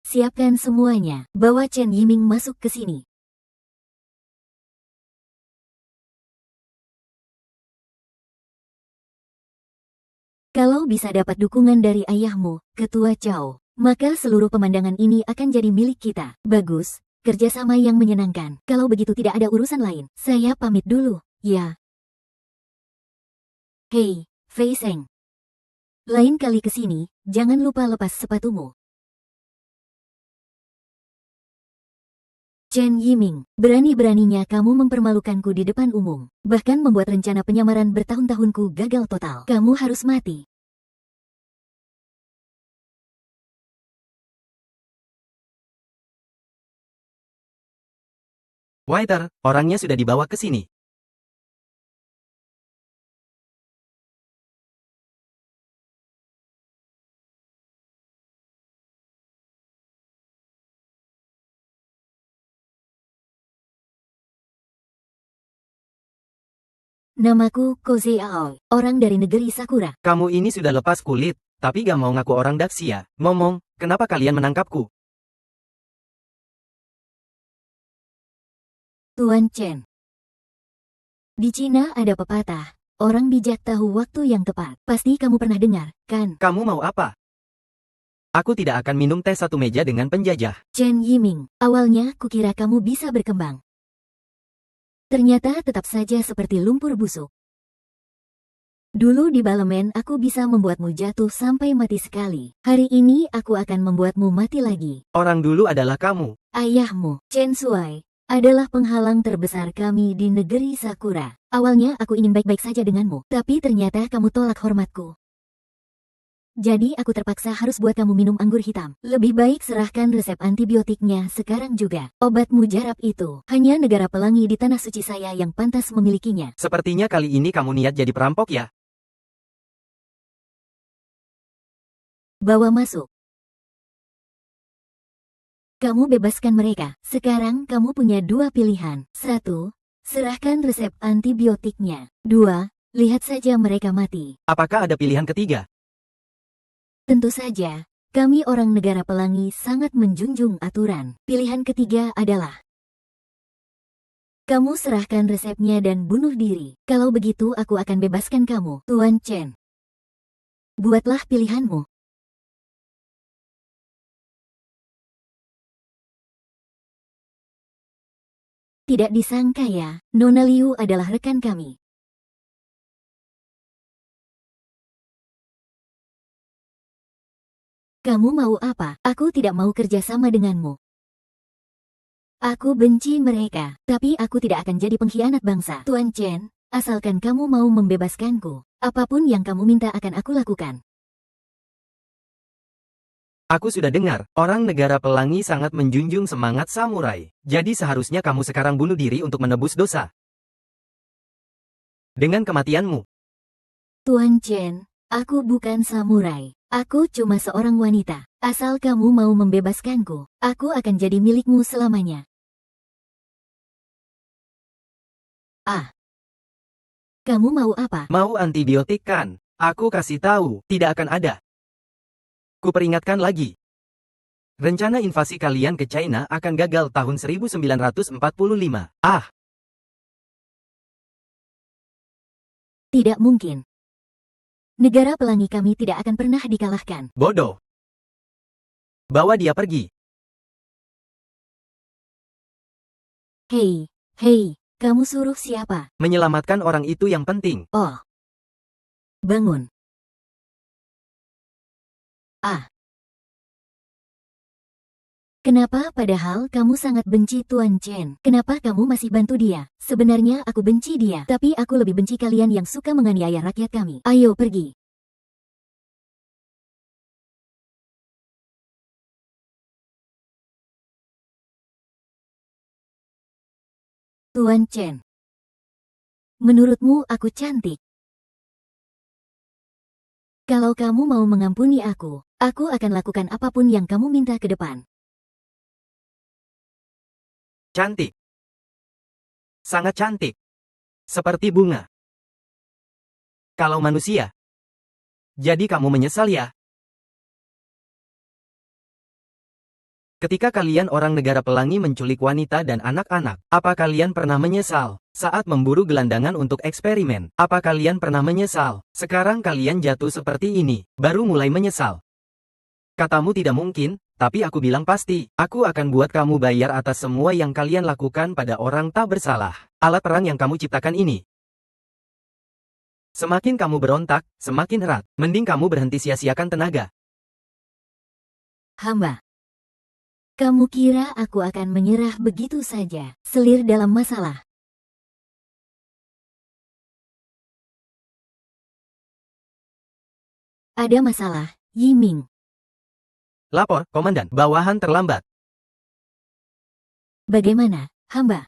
S2: Siapkan semuanya. Bawa Chen Yiming masuk ke sini. Kalau bisa dapat dukungan dari ayahmu, Ketua Chao, maka seluruh pemandangan ini akan jadi milik kita. Bagus, kerjasama yang menyenangkan. Kalau begitu tidak ada urusan lain, saya pamit dulu, ya. Hei, Fei Seng. Lain kali ke sini, jangan lupa lepas sepatumu. Chen Yiming, berani-beraninya kamu mempermalukanku di depan umum, bahkan membuat rencana penyamaran bertahun-tahunku gagal total. Kamu harus mati.
S1: Waiter, orangnya sudah dibawa ke sini.
S2: Namaku Koze Aoi, orang dari negeri Sakura.
S1: Kamu ini sudah lepas kulit, tapi gak mau ngaku orang Daxia. Ngomong, kenapa kalian menangkapku?
S2: Tuan Chen. Di Cina ada pepatah, orang bijak tahu waktu yang tepat. Pasti kamu pernah dengar, kan?
S1: Kamu mau apa? Aku tidak akan minum teh satu meja dengan penjajah.
S2: Chen Yiming, awalnya kukira kamu bisa berkembang. Ternyata tetap saja seperti lumpur busuk. Dulu di Balemen aku bisa membuatmu jatuh sampai mati sekali. Hari ini aku akan membuatmu mati lagi.
S1: Orang dulu adalah kamu.
S2: Ayahmu, Chen Shuai, adalah penghalang terbesar kami di negeri Sakura. Awalnya aku ingin baik-baik saja denganmu, tapi ternyata kamu tolak hormatku. Jadi aku terpaksa harus buat kamu minum anggur hitam. Lebih baik serahkan resep antibiotiknya sekarang juga. Obat mujarab itu, hanya negara pelangi di tanah suci saya yang pantas memilikinya.
S1: Sepertinya kali ini kamu niat jadi perampok ya?
S2: Bawa masuk. Kamu bebaskan mereka. Sekarang kamu punya dua pilihan. 1. Serahkan resep antibiotiknya. 2. Lihat saja mereka mati.
S1: Apakah ada pilihan ketiga?
S2: Tentu saja, kami orang negara pelangi sangat menjunjung aturan. Pilihan ketiga adalah kamu serahkan resepnya dan bunuh diri. Kalau begitu aku akan bebaskan kamu, Tuan Chen. Buatlah pilihanmu. Tidak disangka ya, Nona Liu adalah rekan kami. Kamu mau apa? Aku tidak mau kerja sama denganmu. Aku benci mereka, tapi aku tidak akan jadi pengkhianat bangsa. Tuan Chen, asalkan kamu mau membebaskanku, apapun yang kamu minta akan aku lakukan.
S1: Aku sudah dengar, orang negara pelangi sangat menjunjung semangat samurai. Jadi seharusnya kamu sekarang bunuh diri untuk menebus dosa. Dengan kematianmu.
S2: Tuan Chen, aku bukan samurai. Aku cuma seorang wanita. Asal kamu mau membebaskanku, aku akan jadi milikmu selamanya. Ah. Kamu mau apa?
S1: Mau antibiotik kan? Aku kasih tahu, tidak akan ada. Kuperingatkan lagi. Rencana invasi kalian ke China akan gagal tahun 1945. Ah!
S2: Tidak mungkin. Negara pelangi kami tidak akan pernah dikalahkan.
S1: Bodoh. Bawa dia pergi.
S2: Hei, kamu suruh siapa?
S1: Menyelamatkan orang itu yang penting.
S2: Oh. Bangun. Ah. Kenapa padahal kamu sangat benci Tuan Chen? Kenapa kamu masih bantu dia? Sebenarnya aku benci dia, tapi aku lebih benci kalian yang suka menganiaya rakyat kami. Ayo pergi. Tuan Chen. Menurutmu aku cantik? Kalau kamu mau mengampuni aku akan lakukan apapun yang kamu minta ke depan.
S1: Cantik. Sangat cantik. Seperti bunga. Kalau manusia. Jadi kamu menyesal ya? Ketika kalian orang negara pelangi menculik wanita dan anak-anak, apa kalian pernah menyesal? Saat memburu gelandangan untuk eksperimen, apa kalian pernah menyesal? Sekarang kalian jatuh seperti ini, baru mulai menyesal. Katamu tidak mungkin, Tapi aku bilang pasti, aku akan buat kamu bayar atas semua yang kalian lakukan pada orang tak bersalah. Alat perang yang kamu ciptakan ini. Semakin kamu berontak, semakin erat. Mending kamu berhenti sia-siakan tenaga.
S2: Hamba. Kamu kira aku akan menyerah begitu saja? Selir dalam masalah. Ada masalah, Yiming.
S1: Lapor, Komandan. Bawahan terlambat.
S2: Bagaimana, hamba?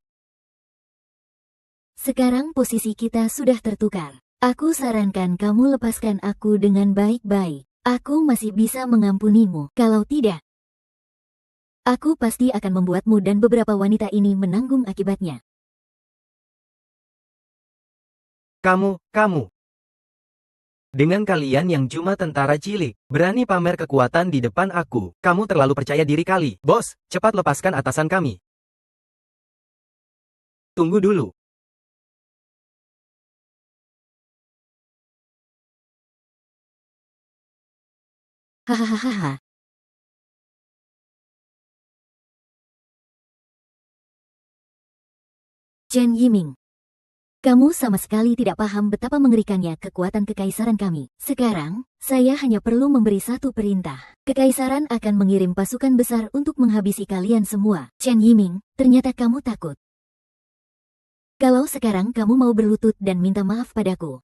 S2: Sekarang posisi kita sudah tertukar. Aku sarankan kamu lepaskan aku dengan baik-baik. Aku masih bisa mengampunimu. Kalau tidak, aku pasti akan membuatmu dan beberapa wanita ini menanggung akibatnya.
S1: Kamu. Dengan kalian yang cuma tentara cilik, berani pamer kekuatan di depan aku. Kamu terlalu percaya diri kali. Bos, cepat lepaskan atasan kami. Tunggu dulu.
S2: Hahaha. Chen Yiming. Kamu sama sekali tidak paham betapa mengerikannya kekuatan kekaisaran kami. Sekarang, saya hanya perlu memberi satu perintah. Kekaisaran akan mengirim pasukan besar untuk menghabisi kalian semua. Chen Yiming, ternyata kamu takut. Kalau sekarang kamu mau berlutut dan minta maaf padaku,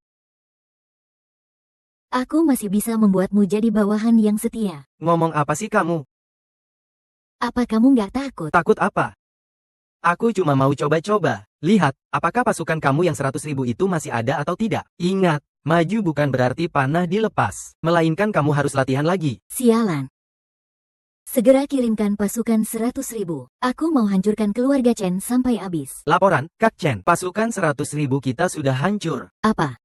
S2: aku masih bisa membuatmu jadi bawahan yang setia.
S1: Ngomong apa sih kamu?
S2: Apa kamu nggak takut?
S1: Takut apa? Aku cuma mau coba-coba. Lihat, apakah pasukan kamu yang 100.000 itu masih ada atau tidak? Ingat, maju bukan berarti panah dilepas. Melainkan kamu harus latihan lagi.
S2: Sialan. Segera kirimkan pasukan 100.000. Aku mau hancurkan keluarga Chen sampai habis.
S1: Laporan, Kak Chen. Pasukan 100.000 kita sudah hancur.
S2: Apa?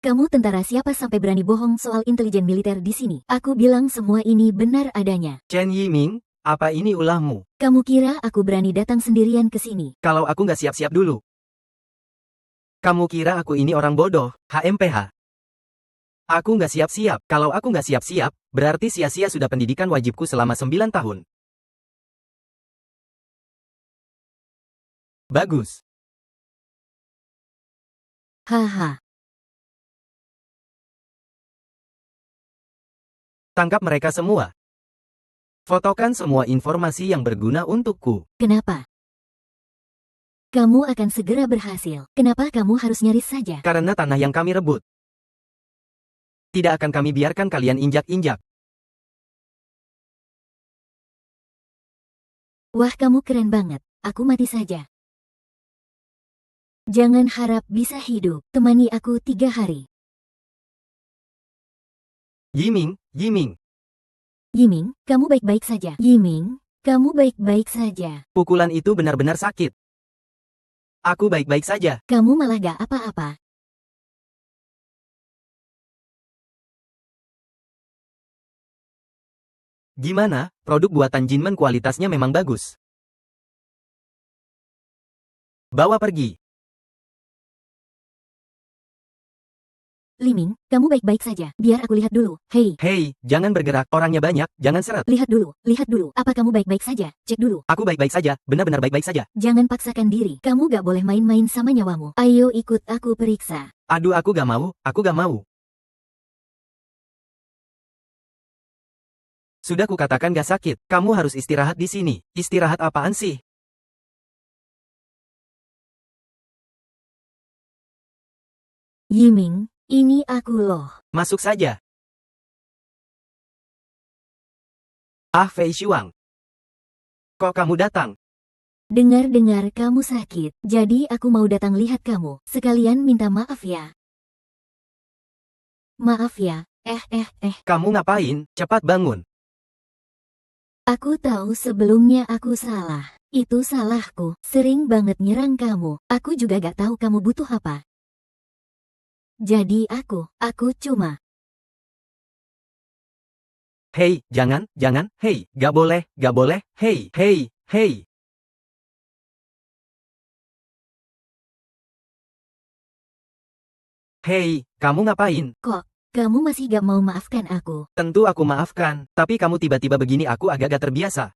S2: Kamu tentara siapa sampai berani bohong soal intelijen militer di sini? Aku bilang semua ini benar adanya.
S1: Chen Yiming, apa ini ulahmu?
S2: Kamu kira aku berani datang sendirian ke sini?
S1: Kalau aku nggak siap-siap dulu. Kamu kira aku ini orang bodoh, HMPH? Aku nggak siap-siap. Kalau aku nggak siap-siap, berarti sia-sia sudah pendidikan wajibku selama 9 tahun. Bagus.
S2: Haha.
S1: Tangkap mereka semua. Fotokan semua informasi yang berguna untukku.
S2: Kenapa? Kamu akan segera berhasil. Kenapa kamu harus nyaris saja?
S1: Karena tanah yang kami rebut. Tidak akan kami biarkan kalian injak-injak.
S2: Wah, kamu keren banget. Aku mati saja. Jangan harap bisa hidup. Temani aku 3 hari.
S1: Yiming.
S2: Yiming, kamu baik-baik saja. Yiming, kamu baik-baik saja.
S1: Pukulan itu benar-benar sakit. Aku baik-baik saja.
S2: Kamu malah gak apa-apa.
S1: Gimana, produk buatan Jinmen kualitasnya memang bagus. Bawa pergi.
S2: Liming, kamu baik-baik saja. Biar aku lihat dulu. Hei,
S1: Hei, jangan bergerak, orangnya banyak, jangan seret.
S2: lihat dulu. Apa kamu baik-baik saja? Cek dulu.
S1: Aku baik-baik saja, benar-benar baik-baik saja.
S2: Jangan paksakan diri. Kamu gak boleh main-main sama nyawamu. Ayo ikut aku periksa.
S1: Aduh, aku gak mau. Sudah kukatakan gak sakit, kamu harus istirahat di sini. Istirahat apaan sih?
S2: Yiming, ini aku loh.
S1: Masuk saja. Ah, Fei Shuang. Kok kamu datang?
S2: Dengar-dengar kamu sakit, jadi aku mau datang lihat kamu. Sekalian minta maaf ya. Maaf ya,
S1: Kamu ngapain? Cepat bangun.
S2: Aku tahu sebelumnya aku salah. Itu salahku, sering banget nyerang kamu. Aku juga gak tahu kamu butuh apa. Jadi aku cuma...
S1: Hei, jangan, hei, gak boleh, hei. Hei, kamu ngapain?
S2: Kok kamu masih gak mau maafkan aku.
S1: Tentu aku maafkan, tapi kamu tiba-tiba begini aku agak gak terbiasa.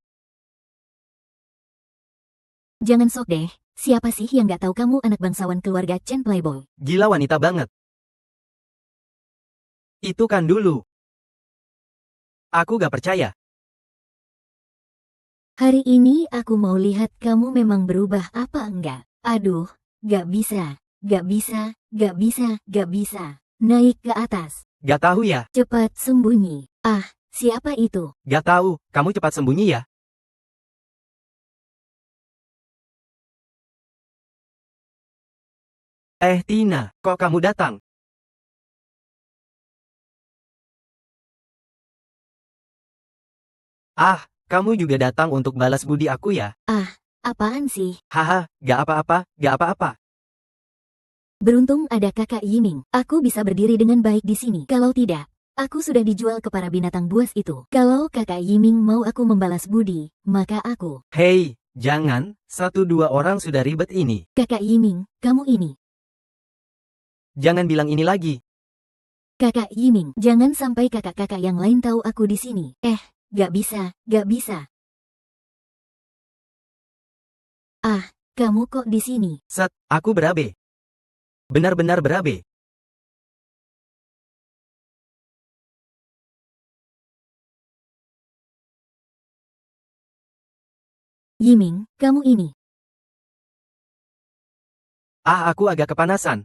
S2: Jangan sok deh, siapa sih yang gak tahu kamu anak bangsawan keluarga Chen Playboy?
S1: Gila wanita banget. Itu kan dulu. Aku gak percaya.
S2: Hari ini aku mau lihat kamu memang berubah apa enggak. Aduh, gak bisa, gak bisa, gak bisa, gak bisa. Naik ke atas.
S1: Gak tahu ya?
S2: Cepat sembunyi. Ah, siapa itu?
S1: Gak tahu, kamu cepat sembunyi ya. Tina, kok kamu datang? Ah, kamu juga datang untuk balas budi aku ya?
S2: Ah, apaan sih?
S1: Haha, gak apa-apa, gak apa-apa.
S2: Beruntung ada kakak Yiming. Aku bisa berdiri dengan baik di sini. Kalau tidak, aku sudah dijual ke para binatang buas itu. Kalau kakak Yiming mau aku membalas budi, maka aku.
S1: Hei, jangan, 1-2 orang sudah ribet ini.
S2: Kakak Yiming, kamu ini.
S1: Jangan bilang ini lagi.
S2: Kakak Yiming, jangan sampai kakak-kakak yang lain tahu aku di sini. Gak bisa, gak bisa. Ah, kamu kok di sini?
S1: Set, aku berabe. Benar-benar berabe.
S2: Yiming, kamu ini.
S1: Ah, aku agak kepanasan.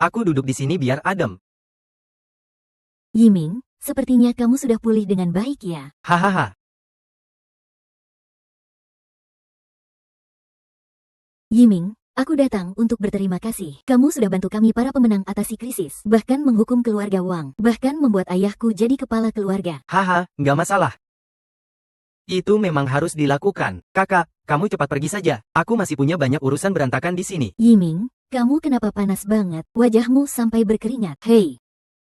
S1: Aku duduk di sini biar adem.
S2: Yiming, sepertinya kamu sudah pulih dengan baik ya.
S1: Hahaha.
S2: Yiming, aku datang untuk berterima kasih. Kamu sudah bantu kami para pemenang atasi krisis, bahkan menghukum keluarga Wang, bahkan membuat ayahku jadi kepala keluarga.
S1: Haha, nggak masalah. Itu memang harus dilakukan. Kakak, kamu cepat pergi saja. Aku masih punya banyak urusan berantakan di sini.
S2: Yiming, kamu kenapa panas banget? Wajahmu sampai berkeringat. Hei,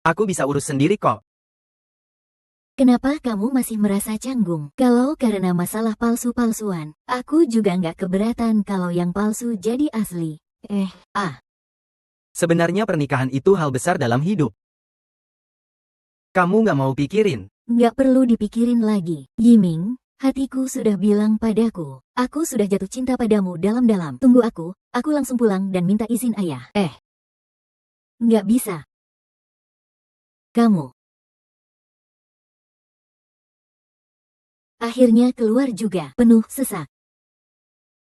S1: Aku bisa urus sendiri kok.
S2: kenapa kamu masih merasa canggung? Kalau karena masalah palsu-palsuan, aku juga nggak keberatan kalau yang palsu jadi asli.
S1: Sebenarnya pernikahan itu hal besar dalam hidup. Kamu nggak mau pikirin.
S2: Nggak perlu dipikirin lagi. Yiming, hatiku sudah bilang padaku. Aku sudah jatuh cinta padamu dalam-dalam. Tunggu aku langsung pulang dan minta izin ayah. Nggak bisa. Kamu. Akhirnya keluar juga, penuh sesak.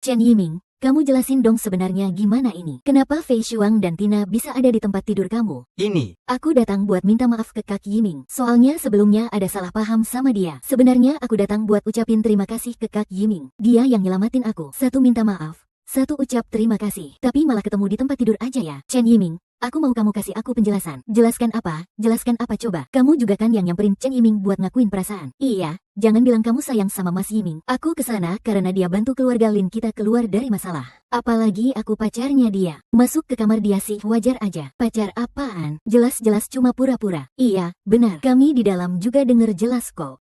S2: Chen Yiming, kamu jelasin dong sebenarnya gimana ini? Kenapa Fei Shuang dan Tina bisa ada di tempat tidur kamu?
S1: Ini,
S2: Aku datang buat minta maaf ke Kak Yiming. Soalnya sebelumnya ada salah paham sama dia. Sebenarnya aku datang buat ucapin terima kasih ke Kak Yiming. Dia yang nyelamatin aku. Satu minta maaf, satu ucap terima kasih. Tapi malah ketemu di tempat tidur aja ya. Chen Yiming, aku mau kamu kasih aku penjelasan. Jelaskan apa? Jelaskan apa coba? Kamu juga kan yang nyamperin Chen Yiming buat ngakuin perasaan. Iya, jangan bilang kamu sayang sama Mas Yiming. Aku kesana karena dia bantu keluarga Lin kita keluar dari masalah. Apalagi aku pacarnya dia. Masuk ke kamar dia sih wajar aja. Pacar apaan? Jelas-jelas cuma pura-pura. Iya, benar. Kami di dalam juga denger jelas kok.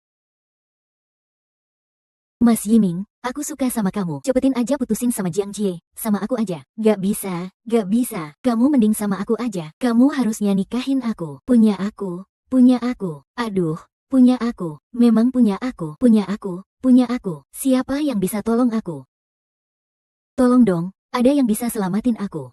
S2: Mas Yiming, aku suka sama kamu. Cepetin aja putusin sama Jiang Jie. Sama aku aja. Gak bisa, gak bisa. Kamu mending sama aku aja. Kamu harusnya nikahin aku. Punya aku, punya aku. Aduh, punya aku. Memang punya aku. Punya aku, punya aku. Siapa yang bisa tolong aku? Tolong dong, ada yang bisa selamatin aku.